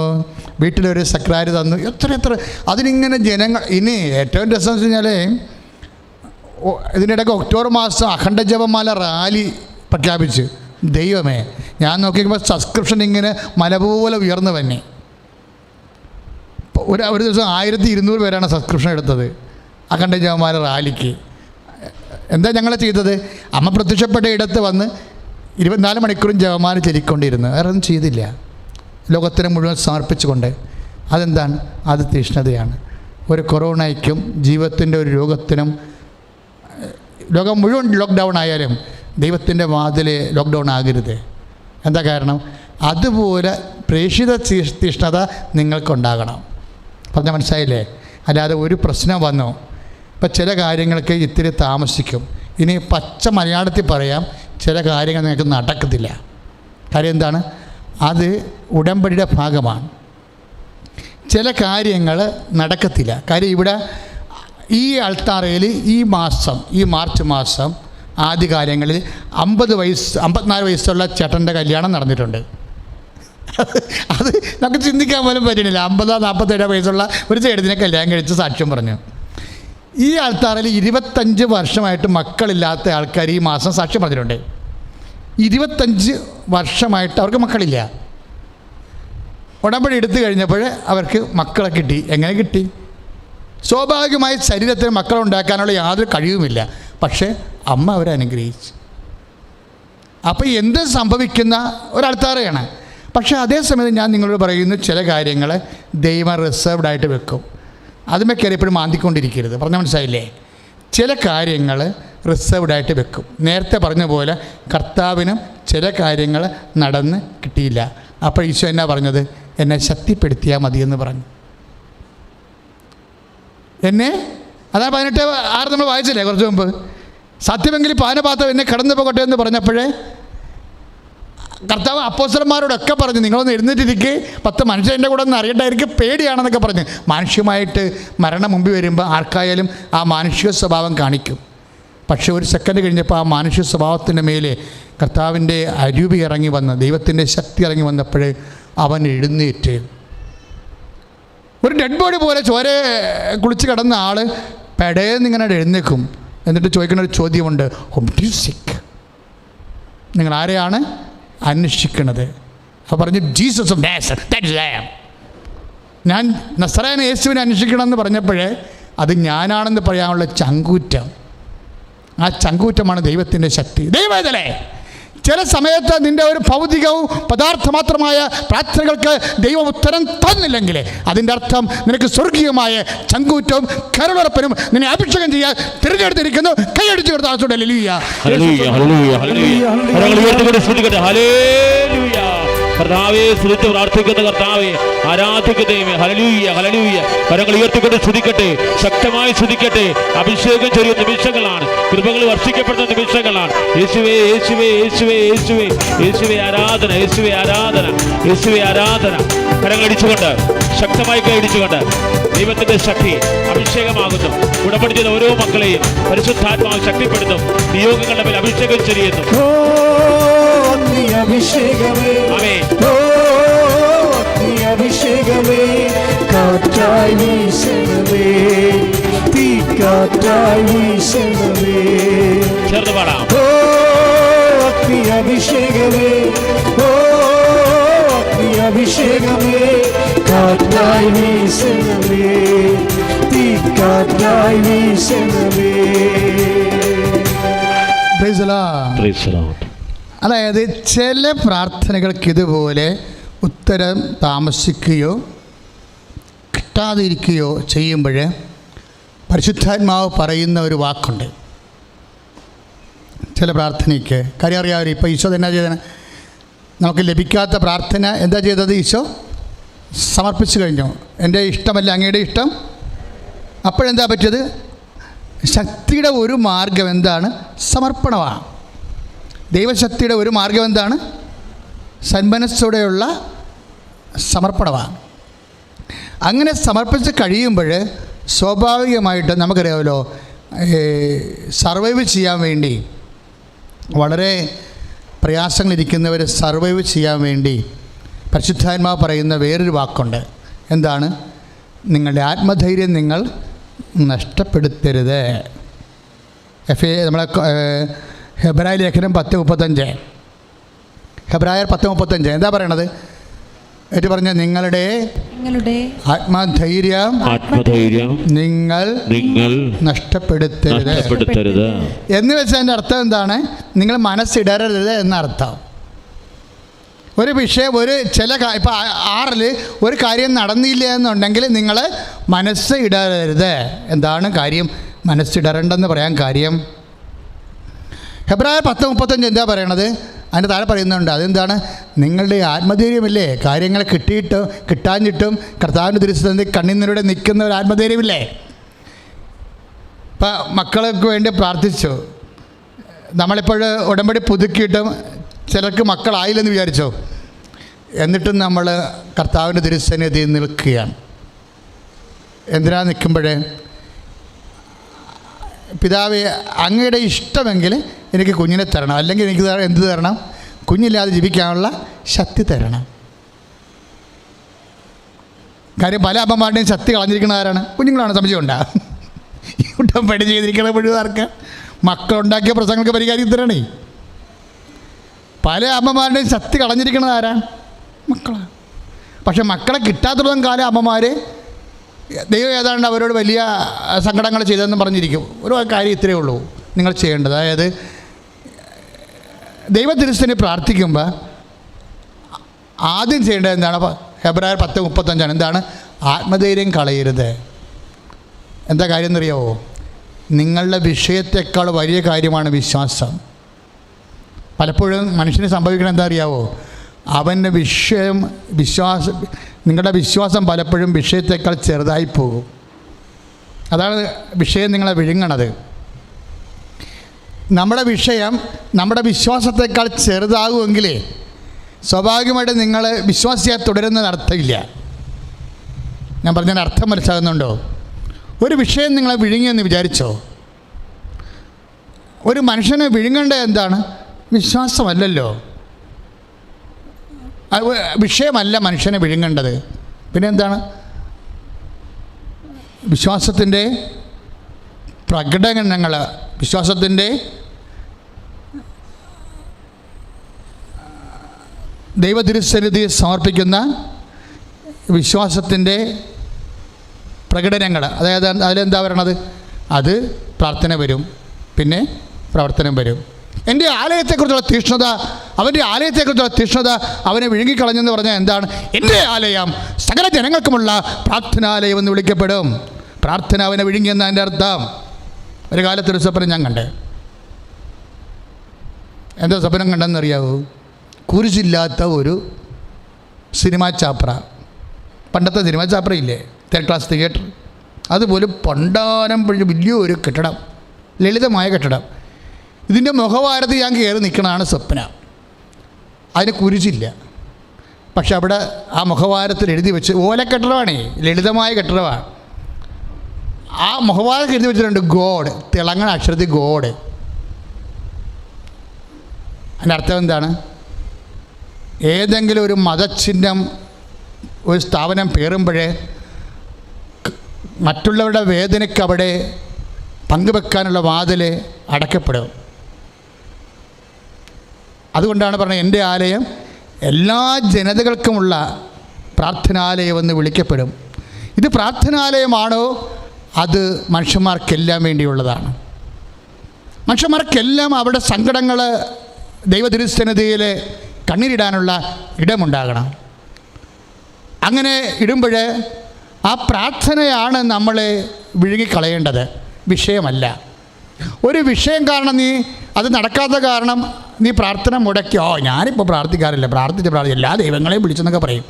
വീട്ടിലൊരു സെക്രട്ടറി തന്നു, എത്ര അതിനിങ്ങനെ ജനങ്ങൾ. ഇനി ഏറ്റവും രസം എന്ന് വെച്ച് കഴിഞ്ഞാൽ ഇതിനിടയ്ക്ക് ഒക്ടോബർ മാസം അഖണ്ഡ ജപമാല റാലി പ്രഖ്യാപിച്ചു. ദൈവമേ, ഞാൻ നോക്കിയപ്പോൾ സബ്സ്ക്രിപ്ഷൻ ഇങ്ങനെ മല പോലെ ഉയർന്നു തന്നെ. ഒരു ദിവസം 1200 പേരാണ് സബ്സ്ക്രിപ്ഷൻ എടുത്തത് അഖണ്ഡ ജപമാല റാലിക്ക്. എന്താ ഞങ്ങൾ ചെയ്തത്? അമ്മ പ്രത്യക്ഷപ്പെട്ട ഇടത്ത് വന്ന് 24 മണിക്കൂറും ജപമാല ചൊല്ലിക്കൊണ്ടിരുന്നു. വേറെ ഒന്നും ചെയ്തില്ല. ലോകത്തിന് മുഴുവൻ സമർപ്പിച്ചുകൊണ്ട്. അതെന്താണ്? അത് തീഷ്ണതയാണ്. ഒരു കൊറോണയ്ക്കും ജീവിതത്തിൻ്റെ ഒരു രോഗത്തിനും, ലോകം മുഴുവൻ ലോക്ക്ഡൗൺ ആയാലും ദൈവത്തിൻ്റെ വാതിൽ ലോക്ക്ഡൗൺ ആകരുത്. എന്താ കാരണം? അതുപോലെ പ്രേക്ഷിത തീഷ്ണത നിങ്ങൾക്കുണ്ടാകണം. പറഞ്ഞാൽ മനസ്സിലായില്ലേ? അല്ലാതെ ഒരു പ്രശ്നം വന്നു, ഇപ്പം ചില കാര്യങ്ങൾക്ക് ഇത്തിരി താമസിക്കും. ഇനി പച്ച മലയാളത്തിൽ പറയാം, ചില കാര്യങ്ങൾ നിങ്ങൾക്ക് നടക്കത്തില്ല. കാര്യം എന്താണ്? അത് ഉടമ്പടിയുടെ ഭാഗമാണ്. ചില കാര്യങ്ങൾ നടക്കത്തില്ല. കാര്യം ഇവിടെ ഈ അൾത്താറയിൽ ഈ മാർച്ച് മാസം ആദ്യകാലങ്ങളിൽ 54 വയസ്സുള്ള ചേട്ടൻ്റെ കല്യാണം നടന്നിട്ടുണ്ട്. അത് നമുക്ക് ചിന്തിക്കാൻ പോലും പറ്റണില്ല. 50-47 വയസ്സുള്ള ഒരു ചേട്ടത്തിനെ കല്യാണം കഴിച്ച് സാക്ഷ്യം പറഞ്ഞു. ഈ ആൾത്താറിൽ 25 വർഷമായിട്ട് മക്കളില്ലാത്ത ആൾക്കാർ ഈ മാസം സാക്ഷ്യം പറഞ്ഞിട്ടുണ്ട്. 25 വർഷമായിട്ട് അവർക്ക് മക്കളില്ല. ഉടമ്പടി എടുത്തു കഴിഞ്ഞപ്പോൾ അവർക്ക് മക്കളെ കിട്ടി. എങ്ങനെ കിട്ടി? സ്വാഭാവികമായി ശരീരത്തിന് മക്കളുണ്ടാക്കാനുള്ള യാതൊരു കഴിവുമില്ല. പക്ഷേ അമ്മ അവരെ അനുഗ്രഹിച്ചു. അപ്പോൾ എന്ത് സംഭവിക്കുന്ന ഒരൾത്താറയാണ്. പക്ഷേ അതേസമയത്ത് ഞാൻ നിങ്ങളോട് പറയുന്നു, ചില കാര്യങ്ങൾ ദൈവം റിസർവ്ഡായിട്ട് വെക്കും. അതുമേ കയറി എപ്പോഴും മാന്തിക്കൊണ്ടിരിക്കരുത്. പറഞ്ഞാൽ മനസ്സിലായില്ലേ? ചില കാര്യങ്ങൾ റിസർവ്ഡായിട്ട് വെക്കും. നേരത്തെ പറഞ്ഞ പോലെ കർത്താവിനും ചില കാര്യങ്ങൾ നടന്ന് കിട്ടിയില്ല. അപ്പോൾ ഈശോ എന്നാ പറഞ്ഞത്? എന്നെ ശക്തിപ്പെടുത്തിയാൽ മതിയെന്ന് പറഞ്ഞു. എന്നെ അതാ 18:6 നമ്മൾ വായിച്ചില്ലേ കുറച്ച് മുമ്പ്? സത്യമെങ്കിൽ പാനപാത്രം എന്നെ കടന്നു പോകട്ടെ എന്ന് പറഞ്ഞപ്പോഴേ കർത്താവ് അപ്പോസ്തലന്മാരോടൊക്കെ പറഞ്ഞു, നിങ്ങളൊന്ന് എഴുന്നേറ്റിരിക്കുക, 10 മനുഷ്യൻ്റെ കൂടെ ഒന്ന് അറിയണ്ടായിരിക്കും, പേടിയാണെന്നൊക്കെ പറഞ്ഞു. മാനുഷികമായിട്ട് മരണം മുമ്പിൽ വരുമ്പോൾ ആർക്കായാലും ആ മാനുഷിക സ്വഭാവം കാണിക്കും. പക്ഷേ ഒരു സെക്കൻഡ് കഴിഞ്ഞപ്പോൾ ആ മാനുഷിക സ്വഭാവത്തിൻ്റെ മേലെ കർത്താവിൻ്റെ അരൂപി ഇറങ്ങി വന്ന്, ദൈവത്തിൻ്റെ ശക്തി ഇറങ്ങി വന്നപ്പോഴേ അവൻ എഴുന്നേറ്റ്. ഒരു ഡെഡ് ബോഡി പോലെ ചോര കുളിച്ച് കിടന്ന ആൾ പെടേന്ന് ഇങ്ങനെ എഴുന്നേക്കും. എന്നിട്ട് ചോദിക്കുന്ന ഒരു ചോദ്യമുണ്ട്, ഹോം ഡു സിക്ക്, നിങ്ങൾ ആരെയാണ് അന്വേഷിക്കുന്നത്? അപ്പോൾ പറഞ്ഞു, Jesus of Nazareth, that is I am. ഞാൻ നസറായൻ യേശുവിനെ അന്വേഷിക്കണമെന്ന് പറഞ്ഞപ്പോഴേ അത് ഞാനാണെന്ന് പറയാനുള്ള ചങ്കൂറ്റം, ആ ചങ്കൂറ്റമാണ് ദൈവത്തിൻ്റെ ശക്തി. ദൈവവേദനേ, ചില സമയത്ത് നിൻ്റെ ഒരു ഭൗതികവും പദാർത്ഥമാത്രമായ പ്രാർത്ഥനകൾക്ക് ദൈവം ഉത്തരം തന്നില്ലെങ്കിൽ അതിൻ്റെ അർത്ഥം നിനക്ക് സ്വർഗീയമായ ചങ്കൂറ്റവും കരുളുറപ്പിനും നിന്നെ അഭിഷേകം ചെയ്യാൻ തിരഞ്ഞെടുത്തിരിക്കുന്നു. കൈയടിച്ചു കൊടുത്ത ആശോടെ കർത്താവേ സ്തുതിച്ച് പ്രാർത്ഥിക്കുന്ന കർത്താവേ, ആരാധിക്കുന്നേ, ഹല്ലേലൂയ ഹല്ലേലൂയ. കരങ്ങൾ ഉയർത്തിക്കൊണ്ട് സ്തുതിക്കട്ടെ, ശക്തമായി സ്തുതിക്കട്ടെ. അഭിഷേകം ചെറിയുന്ന നിമിഷങ്ങളാണ്, കൃപകൾ വർഷിക്കപ്പെടുന്ന നിമിഷങ്ങളാണ്. യേശുവേ യേശുവേ യേശുവേ യേശുവേ യേശുവേ ആരാധന, യേശുവേ ആരാധന, യേശുവേ ആരാധന. കരങ്ങൾ അടിച്ചുകൊണ്ട്, ശക്തമായി കൈയടിച്ചുകൊണ്ട് ദൈവത്തിന്റെ ശക്തി അഭിഷേകമാകുന്നു. ഉടമ്പടിച്ച ഓരോ മക്കളെയും പരിശുദ്ധാത്മാവ് ശക്തിപ്പെടുത്തും. നിയോഗങ്ങളുടെ മേൽ അഭിഷേകം ചെറിയുന്നു. അഭിഷേകമേ, ആമേൻ. അഭിഷേകമേ, കാറ്റായി വീശണമേ, തീക്കാറ്റായി വീശണമേ. ചേർന്ന് പാടാം. അഭിഷേകമേ, അഭിഷേകമേ, കാറ്റായി വീശണമേ, തീക്കാറ്റായി വീശണമേ. Praise the Lord. Praise the Lord. അതായത് ചില പ്രാർത്ഥനകൾക്ക് ഇതുപോലെ ഉത്തരം താമസിക്കുകയോ കിട്ടാതിരിക്കുകയോ ചെയ്യുമ്പോൾ പരിശുദ്ധാത്മാവ് പറയുന്ന ഒരു വാക്കുണ്ട് ചില പ്രാർത്ഥനയ്ക്ക്. കാര്യം അറിയാമല്ലോ, ഇപ്പോൾ ഈശോ എന്നാ ചെയ്തത്? നമുക്ക് ലഭിക്കാത്ത പ്രാർത്ഥന എന്താ ചെയ്തത്? ഈശോ സമർപ്പിച്ചു കഴിഞ്ഞു. എൻ്റെ ഇഷ്ടമല്ല അങ്ങയുടെ ഇഷ്ടം. അപ്പോഴെന്താ പറ്റിയത്? ശക്തിയുടെ ഒരു മാർഗം എന്താണ്? സമർപ്പണമാണ്. ദൈവശക്തിയുടെ ഒരു മാർഗം എന്താണ്? സന്മനസ്സോടെയുള്ള സമർപ്പണമാണ്. അങ്ങനെ സമർപ്പിച്ച് കഴിയുമ്പോൾ സ്വാഭാവികമായിട്ട് നമുക്കറിയാമല്ലോ, സർവൈവ് ചെയ്യാൻ വേണ്ടി വളരെ പ്രയാസങ്ങളിരിക്കുന്നവർ സർവൈവ് ചെയ്യാൻ വേണ്ടി പരിശുദ്ധാത്മാവ് പറയുന്ന വേറൊരു വാക്കുണ്ട്. എന്താണ്? നിങ്ങളുടെ ആത്മധൈര്യം നിങ്ങൾ നഷ്ടപ്പെടുത്തരുത്. നമ്മളെ ഹെബ്രായ ലേഖനം 10:35, ഹെബ്രായർ 10:35 എന്താ പറയണത്? ഏറ്റു പറഞ്ഞ നിങ്ങളുടെ ആത്മധൈര്യം നിങ്ങൾ നഷ്ടപ്പെടുത്തരുത് എന്ന് വെച്ചാൽ എൻ്റെ അർത്ഥം എന്താണ്? നിങ്ങൾ മനസ്സിടരുത് എന്നർത്ഥം. ഒരു വിഷയം, ഒരു ചില ഇപ്പോൾ 6 ഒരു കാര്യം നടന്നില്ല എന്നുണ്ടെങ്കിൽ നിങ്ങൾ മനസ്സ് ഇടരുത്. എന്താണ് കാര്യം? മനസ്സിടരണ്ടെന്ന് പറയാൻ കാര്യം ഹെബ്രായർ 10:35 എന്താ പറയണത്? അതിൻ്റെ താഴെ പറയുന്നുണ്ട്. അതെന്താണ്? നിങ്ങളുടെ ആത്മധൈര്യമില്ലേ? കാര്യങ്ങൾ കിട്ടാഞ്ഞിട്ടും കർത്താവിൻ്റെ തിരുസന്നിധി കണ്ണീരിലൂടെ നിൽക്കുന്ന ഒരു ആത്മധൈര്യമില്ലേ? ഇപ്പം മക്കൾക്ക് വേണ്ടി പ്രാർത്ഥിച്ചു. നമ്മളിപ്പോൾ ഉടമ്പടി പുതുക്കിയിട്ടും ചിലർക്ക് മക്കളായില്ലെന്ന് വിചാരിച്ചോ, എന്നിട്ടും നമ്മൾ കർത്താവിൻ്റെ തിരുസന്നിധിയിൽ നിൽക്കുകയാണ്. എന്തിനാ നിൽക്കുമ്പോഴേ? പിതാവേ, അങ്ങയുടെ ഇഷ്ടമെങ്കിൽ എനിക്ക് കുഞ്ഞിനെ തരണം, അല്ലെങ്കിൽ എനിക്ക് എന്ത് തരണം? കുഞ്ഞില്ലാതെ ജീവിക്കാനുള്ള ശക്തി തരണം. കാര്യം പല അമ്മമാരുടെയും ശക്തി കളഞ്ഞിരിക്കുന്ന ആരാണ്? കുഞ്ഞുങ്ങളാണ്. സംശയമുണ്ടാ? ഉടമ്പടി ചെയ്തിരിക്കണ മുഴുവർക്ക് മക്കളുണ്ടാക്കിയ പ്രശ്നങ്ങൾക്ക് പരിഹാരം തരണേ. പല അമ്മമാരുടെയും ശക്തി കളഞ്ഞിരിക്കുന്നത് ആരാണ്? മക്കളാണ്. പക്ഷെ മക്കളെ കിട്ടാത്തിടത്തോളം കാലം അമ്മമാർ ദൈവം ഏതാണ്ട് അവരോട് വലിയ സങ്കടങ്ങൾ ചെയ്തതെന്ന് പറഞ്ഞിരിക്കും. ഒരു കാര്യം ഇത്രയേ ഉള്ളൂ നിങ്ങൾ ചെയ്യേണ്ടത്. അതായത് ദൈവത്തിരുസ്ഥന് പ്രാർത്ഥിക്കുമ്പോൾ ആദ്യം ചെയ്യേണ്ടത് എന്താണ്? ഹെബ്രായർ 10:35 എന്താണ്? ആത്മധൈര്യം കളയരുത്. എന്താ കാര്യം എന്നറിയാവോ? നിങ്ങളുടെ വിഷയത്തെക്കാൾ വലിയ കാര്യമാണ് വിശ്വാസം. പലപ്പോഴും മനുഷ്യന് സംഭവിക്കണം എന്താ അറിയാവോ? അവൻ്റെ നിങ്ങളുടെ വിശ്വാസം പലപ്പോഴും വിഷയത്തെക്കാൾ ചെറുതായി പോകും. അതാണ് വിഷയം നിങ്ങളെ വിഴുങ്ങണത്. നമ്മുടെ വിഷയം നമ്മുടെ വിശ്വാസത്തെക്കാൾ ചെറുതാകുമെങ്കിലേ സ്വാഭാവികമായിട്ട് നിങ്ങൾ വിശ്വാസിയായി തുടരുന്നത് അർത്ഥമില്ല. ഞാൻ പറഞ്ഞതിന് അർത്ഥം മനസ്സിലാകുന്നുണ്ടോ? ഒരു വിഷയം നിങ്ങളെ വിഴുങ്ങിയെന്ന് വിചാരിച്ചോ? ഒരു മനുഷ്യനെ വിഴുങ്ങേണ്ടത് എന്താണ്? വിശ്വാസമല്ലല്ലോ. വിഷയമല്ല മനുഷ്യനെ വിഴുങ്ങേണ്ടത്. പിന്നെ എന്താണ്? വിശ്വാസത്തിൻ്റെ പ്രകടനങ്ങൾ, വിശ്വാസത്തിൻ്റെ ദൈവതിരുസന്നിധി സമർപ്പിക്കുന്ന വിശ്വാസത്തിൻ്റെ പ്രകടനങ്ങൾ. അതായത് അതിലെന്താ പറയണത്? അത് പ്രാർത്ഥന വരും, പിന്നെ പ്രവർത്തനം വരും. എൻ്റെ ആലയത്തെക്കുറിച്ചുള്ള തീക്ഷ്ണത, അവൻ്റെ ആലയത്തെക്കുറിച്ചുള്ള തീക്ഷ്ണത അവനെ വിഴുങ്ങിക്കളഞ്ഞെന്ന് പറഞ്ഞാൽ എന്താണ്? എൻ്റെ ആലയം സകല ജനങ്ങൾക്കുമുള്ള പ്രാർത്ഥനാലയം എന്ന് വിളിക്കപ്പെടും. പ്രാർത്ഥന അവനെ വിഴുങ്ങിയെന്ന എൻ്റെ അർത്ഥം. ഒരു കാലത്തൊരു സ്വപ്നം ഞാൻ കണ്ടേ. എന്താ സ്വപ്നം കണ്ടെന്നറിയാവൂ? കുരിശില്ലാത്ത ഒരു സിനിമാ ചാപ്ര. പണ്ടത്തെ സിനിമാ ചാപ്ര ഇല്ലേ, തേർഡ് ക്ലാസ് തിയേറ്റർ, അതുപോലും പണ്ടാരം വലിയൊരു കെട്ടിടം, ലളിതമായ കെട്ടിടം. ഇതിൻ്റെ മുഖവാരത്ത് ഞാൻ കയറി നിൽക്കണതാണ് സ്വപ്നം. അതിന് കുരിശില്ല, പക്ഷെ അവിടെ ആ മുഖവാരത്തിൽ എഴുതി വെച്ച്, ഓലക്കെട്ടിടമാണേ, ലളിതമായ കെട്ടിടമാണ്. ആ മുഖവാരത്തിൽ എഴുതി വെച്ചിട്ടുണ്ട് ഗോഡ്, തിളങ്ങണ അക്ഷരത്തിൽ ഗോഡ്. അതിൻ്റെ അർത്ഥം എന്താണ്? ഏതെങ്കിലും ഒരു മതചിഹ്നം ഒരു സ്ഥാപനം പേറുമ്പോഴേ മറ്റുള്ളവരുടെ വേദനയ്ക്ക് അവിടെ പങ്കുവെക്കാനുള്ള വാതിൽ അടയ്ക്കപ്പെടും. അതുകൊണ്ടാണ് പറഞ്ഞത് എൻ്റെ ആലയം എല്ലാ ജനതകൾക്കുമുള്ള പ്രാർത്ഥനാലയമെന്ന് വിളിക്കപ്പെടും. ഇത് പ്രാർത്ഥനാലയമാണോ? അത് മനുഷ്യന്മാർക്കെല്ലാം വേണ്ടിയുള്ളതാണ്. മനുഷ്യന്മാർക്കെല്ലാം അവരുടെ സങ്കടങ്ങൾ ദൈവതിരുസന്നിധിയിൽ കണ്ണീരിടാനുള്ള ഇടമുണ്ടാകണം. അങ്ങനെ ഇടുമ്പോൾ ആ പ്രാർത്ഥനയാണ് നമ്മളെ വിഴുങ്ങിക്കളയേണ്ടത്, വിഷയമല്ല. ഒരു വിഷയം കാരണം നീ അത് നടക്കാത്ത കാരണം നീ പ്രാർത്ഥന മുടക്കിയോ, ഞാനിപ്പോൾ പ്രാർത്ഥിക്കാറില്ല, പ്രാർത്ഥിച്ച എല്ലാ ദൈവങ്ങളെയും വിളിച്ചെന്നൊക്കെ പറയും.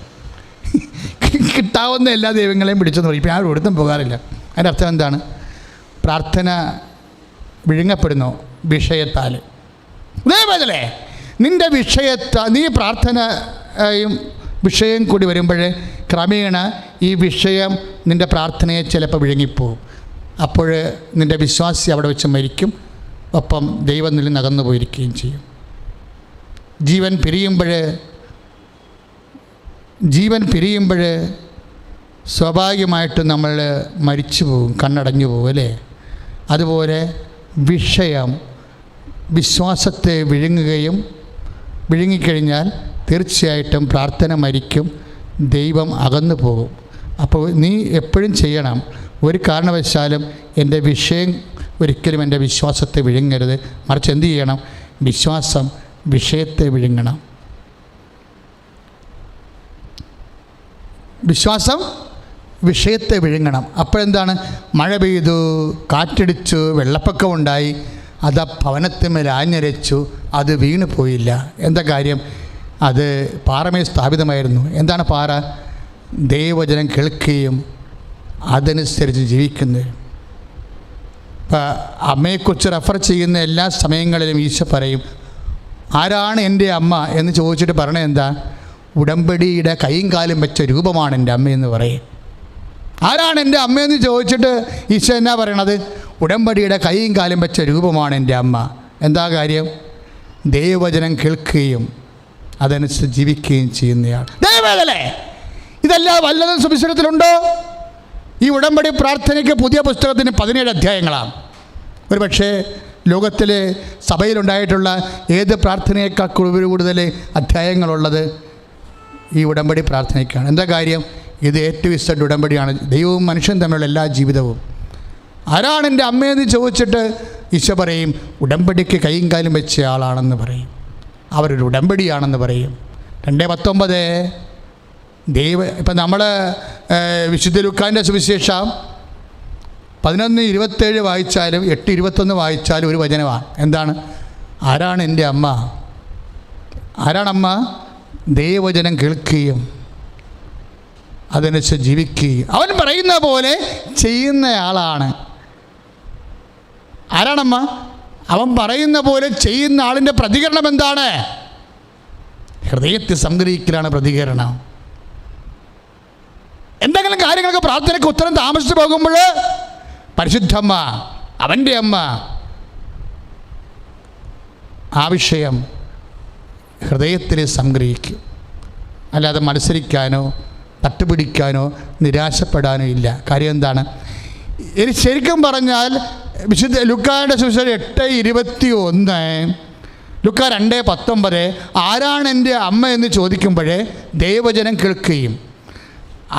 കിട്ടാവുന്ന എല്ലാ ദൈവങ്ങളെയും വിളിച്ചെന്ന് പറയും. ഇപ്പം ഞാൻ ഒരിടത്തും പോകാറില്ല. അതിൻ്റെ അർത്ഥം എന്താണ്? പ്രാർത്ഥന വിഴുങ്ങപ്പെടുന്നു വിഷയത്താൽ. അതേപോലെ നിൻ്റെ നീ പ്രാർത്ഥനയും വിഷയം കൂടി വരുമ്പോൾ ക്രമേണ ഈ വിഷയം നിൻ്റെ പ്രാർത്ഥനയെ ചിലപ്പോൾ വിഴുങ്ങിപ്പോവും. അപ്പോൾ നിൻ്റെ വിശ്വാസി അവിടെ വെച്ച് മരിക്കും, ഒപ്പം ദൈവം നിന്നിൽ അകന്നു പോയിരിക്കുകയും ചെയ്യും. ജീവൻ പിരിയുമ്പോൾ സ്വാഭാവികമായിട്ട് നമ്മൾ മരിച്ചു പോകും, കണ്ണടഞ്ഞു പോകും അല്ലേ? അതുപോലെ വിഷയം വിശ്വാസത്തെ വിഴുങ്ങിക്കഴിഞ്ഞാൽ തീർച്ചയായിട്ടും പ്രാർത്ഥന മരിക്കും, ദൈവം അകന്നു പോകും. അപ്പോൾ നീ എപ്പോഴും ചെയ്യണം, ഒരു കാരണവശാലും എൻ്റെ വിഷയം ഒരിക്കലും എൻ്റെ വിശ്വാസത്തെ വിഴുങ്ങരുത്. മറിച്ച് എന്ത് ചെയ്യണം? വിശ്വാസം വിഷയത്തെ വിഴുങ്ങണം. വിശ്വാസം വിഷയത്തെ വിഴുങ്ങണം. അപ്പോഴെന്താണ്? മഴ പെയ്തു, കാറ്റടിച്ചു, വെള്ളപ്പൊക്കമുണ്ടായി, അത് ഭവനത്തിന്മേൽ ആഞ്ഞരച്ചു, അത് വീണു പോയില്ല. എന്താ കാര്യം? അത് പാറമേൽ സ്ഥാപിതമായിരുന്നു. എന്താണ് പാറ? ദൈവവചനം കേൾക്കുകയും അതനുസരിച്ച് ജീവിക്കുന്നത്. ഇപ്പം അമ്മയെക്കുറിച്ച് റെഫർ ചെയ്യുന്ന എല്ലാ സമയങ്ങളിലും ഈശോ പറയും, ആരാണ് എൻ്റെ അമ്മ എന്ന് ചോദിച്ചിട്ട് പറയണത് എന്താ? ഉടമ്പടിയുടെ കൈയും കാലും വെച്ച രൂപമാണ് എൻ്റെ അമ്മയെന്ന് പറയും. ആരാണ് എൻ്റെ അമ്മയെന്ന് ചോദിച്ചിട്ട് ഈശോ എന്നാ പറയണത്? ഉടമ്പടിയുടെ കൈയും കാലും വെച്ച രൂപമാണ് എൻ്റെ അമ്മ. എന്താ കാര്യം? ദൈവവചനം കേൾക്കുകയും അതനുസരിച്ച് ജീവിക്കുകയും ചെയ്യുന്നയാൾ. ദൈവവേദനേ, ഇതെല്ലാം വല്ലതും സുവിശേഷത്തിലുണ്ടോ? ഈ ഉടമ്പടി പ്രാർത്ഥനയ്ക്ക് പുതിയ പുസ്തകത്തിന് 17 അധ്യായങ്ങളാണ്. ഒരു പക്ഷേ ലോകത്തിലെ സഭയിലുണ്ടായിട്ടുള്ള ഏത് പ്രാർത്ഥനയേക്കാൾ കൂടുതൽ അധ്യായങ്ങളുള്ളത് ഈ ഉടമ്പടി പ്രാർത്ഥനയ്ക്കാണ്. എന്താ കാര്യം? ഇത് ഏറ്റവും ഇഷ്ട ഉടമ്പടിയാണ്, ദൈവവും മനുഷ്യനും തമ്മിലുള്ള എല്ലാ ജീവിതവും. ആരാണ് എൻ്റെ അമ്മയെന്ന് ചോദിച്ചിട്ട് ഈശോ പറയും, ഉടമ്പടിക്ക് കൈയും കാലും വെച്ച ആളാണെന്ന് പറയും. അവരൊരു ഉടമ്പടിയാണെന്ന് പറയും. 2:19 ഇപ്പം നമ്മൾ വിശുദ്ധ ലൂക്കാൻ്റെ സുവിശേഷം 11:27 വായിച്ചാലും 8:21 വായിച്ചാലും ഒരു വചനമാണ്. എന്താണ്? ആരാണ് എൻ്റെ അമ്മ? ആരാണമ്മ? ദൈവവചനം കേൾക്കുകയും അതനുസരിച്ച് ജീവിക്കുകയും അവൻ പറയുന്ന പോലെ ചെയ്യുന്നയാളാണ്. ആരാണമ്മ? അവൻ പറയുന്ന പോലെ ചെയ്യുന്ന ആളിൻ്റെ പ്രതികരണം എന്താണ്? ഹൃദയത്തിൽ സംഗ്രഹിക്കലാണ് പ്രതികരണം. എന്തെങ്കിലും കാര്യങ്ങൾക്ക് പ്രാർത്ഥനയ്ക്ക് ഉത്തരം താമസിച്ചു പോകുമ്പോൾ പരിശുദ്ധമ്മ, അവൻ്റെ അമ്മ, ആ വിഷയം ഹൃദയത്തിൽ സംഗ്രഹിക്കും. അല്ലാതെ മത്സരിക്കാനോ തട്ടുപിടിക്കാനോ നിരാശപ്പെടാനോ ഇല്ല. കാര്യം എന്താണ്? ഇനി ശരിക്കും പറഞ്ഞാൽ വിശുദ്ധ ലുക്കായുടെ സുവിശേഷം 8:21, ലുക്ക 2:19 ആരാണ് എൻ്റെ അമ്മ എന്ന് ചോദിക്കുമ്പോഴേ ദൈവവചനം കേൾക്കുകയും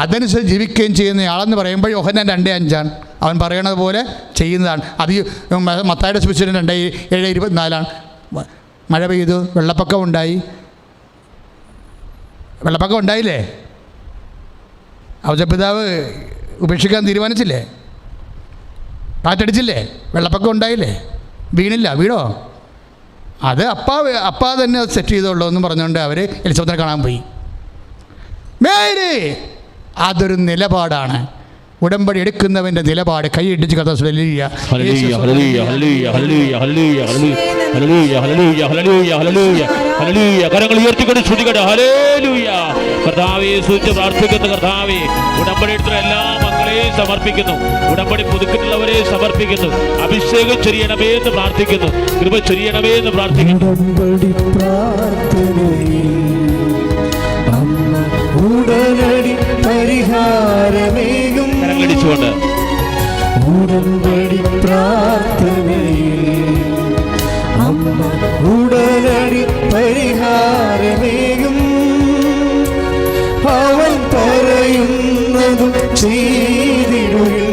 അതനുസരിച്ച് ജീവിക്കുകയും ചെയ്യുന്നയാളെന്ന് പറയുമ്പോൾ യോഹന്നാൻ 2:5 അവൻ പറയണത് പോലെ ചെയ്യുന്നതാണ്. അത് മത്തായിയുടെ സുവിശേഷം 2:7-24. മഴ പെയ്തു, വെള്ളപ്പൊക്കം ഉണ്ടായില്ലേ? ഔസപിതാവ് ഉപേക്ഷിക്കാൻ തീരുമാനിച്ചില്ലേ? കാറ്റടിച്ചില്ലേ? വെള്ളപ്പൊക്കം ഉണ്ടായില്ലേ? വീണോ? അത് അപ്പാ തന്നെ സെറ്റ് ചെയ്തോളൂ എന്ന് പറഞ്ഞുകൊണ്ട് അവർ എലിസബത്തിനെ കാണാൻ പോയി. മേരി, അതൊരു നിലപാടാണ്. ഉടമ്പടി എടുക്കുന്നവൻ്റെ നിലപാട്. കൈയിടിച്ച് കഥ കരങ്ങൾ ഉയർത്തിക്കൊണ്ട് ശ്രുതികട്ടെ. ഹല്ലേലൂയ. കർത്താവേ സ്തുതിച്ച് പ്രാർത്ഥിക്കുന്ന കർത്താവേ, ഉടമ്പടി എടുത്ത എല്ലാ മക്കളെയും സമർപ്പിക്കുന്നു. ഉടമ്പടി പുതുക്കിയിട്ടുള്ളവരെ സമർപ്പിക്കുന്നു. അഭിഷേകം ചൊരിയണമേ എന്ന് പ്രാർത്ഥിക്കുന്നു. കൃപ ചൊരിയണമേ എന്ന് പ്രാർത്ഥിക്കുന്നു. ഉടമ്പടി പ്രാർത്ഥനയിൽ അമ്മ ഉടനടി പരിഹാരമേകും. കരങ്ങളടിച്ചുകൊണ്ട് ഉടമ്പടി പ്രാർത്ഥനയിൽ അമ്മ ഉടനടി പരിഹാരമേകും. അവൻ പറയുന്നതും ചെയ്തിടുകിൽ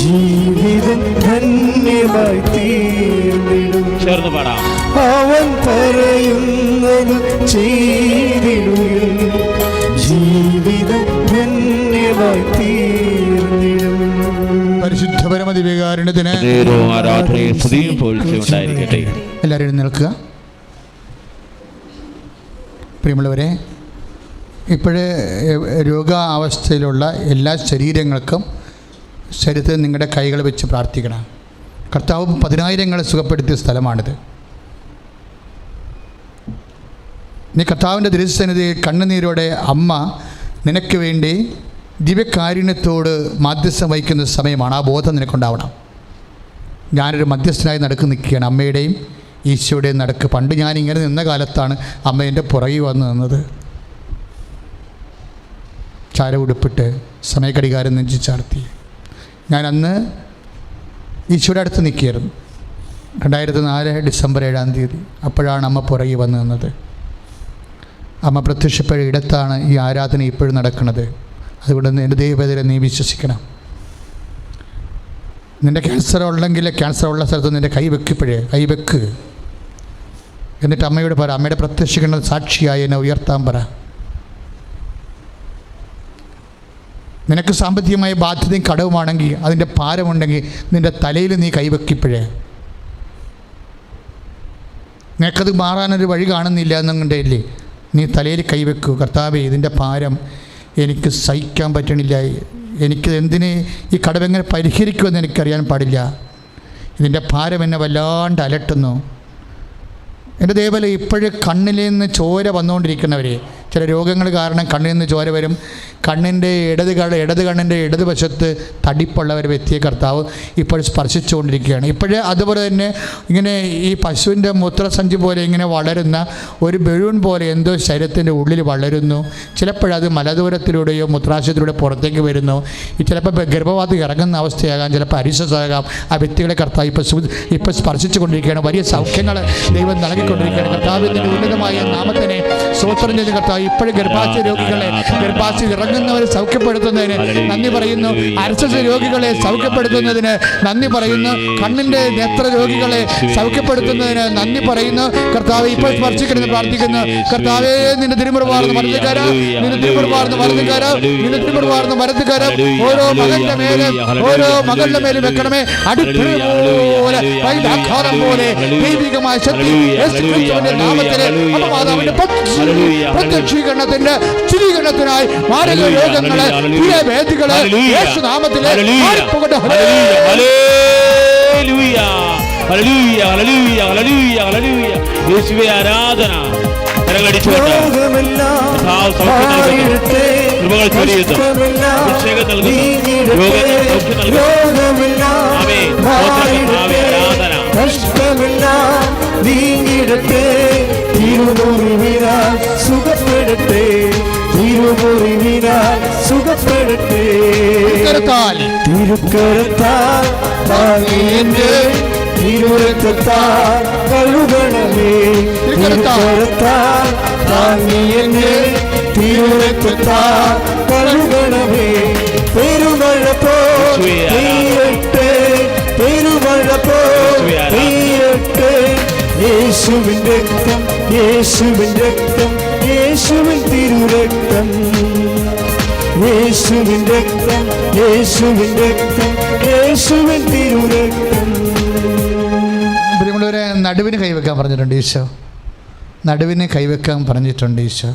ജീവിതം ധന്യമായി തീർന്നിടും. ചേർന്ന് പാടാം. അവൻ പറയുന്നതും ചെയ്തിടുകിൽ ജീവിതം ധന്യമായി തീർന്നിടും. പരിശുദ്ധ പരമദിവ്യകാരുണ്യത്തിന് ആരാധനയും സ്തുതിയും പുകഴ്ചയും ഉണ്ടായിരിക്കട്ടെ. എല്ലാവരും എഴുന്നേൽക്കുക. പ്രിയമുള്ളവരെ, ഇപ്പോഴേ രോഗാവസ്ഥയിലുള്ള എല്ലാ ശരീരങ്ങൾക്കും ശരീരത്തിൽ നിങ്ങളുടെ കൈകൾ വെച്ച് പ്രാർത്ഥിക്കണം. കർത്താവ് 10,000 സുഖപ്പെടുത്തിയ സ്ഥലമാണിത്. നീ കർത്താവിൻ്റെ തിരുസന്നിധിയിൽ കണ്ണുനീരോടെ അമ്മ നിനക്ക് വേണ്ടി ദിവ്യകാരുണ്യത്തോട് മാധ്യസ്ഥം വഹിക്കുന്ന സമയമാണ്. ആ ബോധം നിനക്കുണ്ടാവണം. ഞാനൊരു മധ്യസ്ഥനായി നടക്ക് നിൽക്കുകയാണ്. അമ്മയുടെയും ഈശോയുടെയും നടക്ക്. പണ്ട് ഞാനിങ്ങനെ നിന്ന കാലത്താണ് അമ്മ എൻ്റെ പുറകിൽ വന്ന് നിന്നത്. ചാര ഉടുപ്പിട്ട് സമയക്കടികാരം നെഞ്ചി ചാർത്തി ഞാൻ അന്ന് ഈശോയുടെ അടുത്ത് നിൽക്കുകയായിരുന്നു. 2004 ഡിസംബർ 7 അപ്പോഴാണ് അമ്മ പുറകിൽ വന്ന് നിന്നത്. അമ്മ പ്രത്യക്ഷപ്പെട്ട ഇടത്താണ് ഈ ആരാധന ഇപ്പോഴും നടക്കുന്നത്. അതുകൊണ്ട് എൻ്റെ ദൈവവേദന നീ വിശ്വസിക്കണം. നിൻ്റെ ക്യാൻസർ ഉള്ള സ്ഥലത്ത് നിൻ്റെ കൈവെക്ക്. എന്നിട്ട് അമ്മയോട് പറ, അമ്മയുടെ പ്രത്യക്ഷീകരണ സാക്ഷിയായി എന്നെ ഉയർത്താൻ പറ. നിനക്ക് സാമ്പത്തികമായ ബാധ്യതയും കടവുമാണെങ്കിൽ അതിൻ്റെ ഭാരമുണ്ടെങ്കിൽ നിൻ്റെ തലയിൽ നീ കൈവെക്കിപ്പോഴേ. നിനക്കത് മാറാനൊരു വഴി കാണുന്നില്ല എന്നുണ്ടെങ്കിലേ നീ തലയിൽ കൈവെക്കൂ. കർത്താവേ, ഇതിൻ്റെ ഭാരം എനിക്ക് സഹിക്കാൻ പറ്റണില്ല. എനിക്ക് എന്തിന് ഈ കടവെങ്ങനെ പരിഹരിക്കുമെന്ന് എനിക്കറിയാൻ പാടില്ല. ഇതിൻ്റെ ഭാരം എന്നെ വല്ലാണ്ട് അലട്ടുന്നു. എൻ്റെ ദൈവമേ, ഇപ്പോഴും കണ്ണിൽ നിന്ന് ചോര വന്നുകൊണ്ടിരിക്കുന്നവരെ, ചില രോഗങ്ങൾ കാരണം കണ്ണിൽ നിന്ന് ചോര വരും. കണ്ണിൻ്റെ ഇടത് കണ്ണിൻ്റെ ഇടതുവശത്ത് തടിപ്പുള്ളവരെ വ്യക്തിയെ കർത്താവ് ഇപ്പോൾ സ്പർശിച്ചുകൊണ്ടിരിക്കുകയാണ്. ഇപ്പോഴേ അതുപോലെ തന്നെ ഇങ്ങനെ ഈ പശുവിൻ്റെ മൂത്രസഞ്ചി പോലെ ഇങ്ങനെ വളരുന്ന ഒരു ബലൂൺ പോലെ എന്തോ ശരീരത്തിൻ്റെ ഉള്ളിൽ വളരുന്നു. ചിലപ്പോഴത് മലദൂരത്തിലൂടെയോ മൂത്രാശയത്തിലൂടെ പുറത്തേക്ക് വരുന്നു. ചിലപ്പോൾ ഗർഭപാതം ഇറങ്ങുന്ന അവസ്ഥയാകാം, ചിലപ്പോൾ അരിശസാകാം. ആ വ്യക്തികളെ കർത്താവ് ഇപ്പോൾ സ്പർശിച്ചു കൊണ്ടിരിക്കുകയാണ്. വലിയ സൗഖ്യങ്ങൾ ദൈവം നൽകിക്കൊണ്ടിരിക്കുകയാണ്. കർത്താവിൻ്റെ ഉന്നതമായ നാമത്തിനെ സ്തോത്രം ചെയ്ത് കർത്താവ് ഇപ്പോഴും ഗർഭാശയ രോഗികളെ, ഗർഭാശയം ഇറങ്ങുന്നവരെ സൗഖ്യപ്പെടുത്തുന്നതിന് നന്ദി പറയുന്നു. അർശസ് രോഗികളെ സൗഖ്യപ്പെടുത്തുന്നതിന് നന്ദി പറയുന്നു. കണ്ണിൻ്റെ നേത്ര രോഗികളെ സൗഖ്യപ്പെടുത്തുന്നതിന് നന്ദി പറയുന്നു. കർത്താവെ ഇപ്പോൾ സ്പർശിക്കണമെന്ന് പ്രാർത്ഥിക്കുന്നു. കർത്താവെ നിന്റെ തിരുമുറിവാർന്ന് മരുന്നുകാരാ, നിന്റെ തിരുമുറിവാർന്ന് മരുന്നുകാരാ, നിന്റെ തിരുമുറിവാർന്ന് മരുന്നുകാരാ. ഓരോ മകന്റെ മേലും ഓരോ മകളുടെ മേലും വെക്കണമേ. അടിപ്പിഴ പോലെ വൈദ്യാഘാതം പോലെ ദൈവികമായ ശക്തി യേശുക്രിസ്തുവിന്റെ നാമത്തിലെ അപവാദത്തിന്റെ പ്രത്യക്ഷീകരണത്തിന്റെ സ്ഥിരീകരണത്തിനായി മാരക രോഗങ്ങളെ, വേദികളെ യേശുനാമത്തിലെ മാറിപ്പോകട്ടെ. യേശുവേ ആരാധന. കഷ്ടമെല്ലാം നീങ്ങിടട്ടെ, തിരുമുറിവിനാൽ സുഖപ്പെടട്ടെ, തിരുമുറിവിനാൽ സുഖപ്പെടട്ടെ. തിരുക്കരത്താൽ താങ്ങിയെന്റെ തിരുരക്തത്താൽ കഴുകണമേ, തിരുക്കരത്താൽ താങ്ങിയെന്റെ തിരുരക്തത്താൽ കഴുകണമേ. പെരുമഴ പോ പെയ്യട്ടെ, പെരുമഴ പോ പെയ്യട്ടെ. യേശുവിൻ രക്തം, യേശുവിൻ രക്തം, യേശുവിൻ തിരുരക്തം, യേശുവിൻ രക്തം, യേശുവിൻ രക്തം, യേശുവിൻ തിരുരക്തം. പ്രിയമുള്ളവരെ, നടുവിന് കൈവെക്കാൻ പറഞ്ഞിട്ടുണ്ട് ഈശോ. നടുവിന് കൈവെക്കാൻ പറഞ്ഞിട്ടുണ്ട് ഈശോ.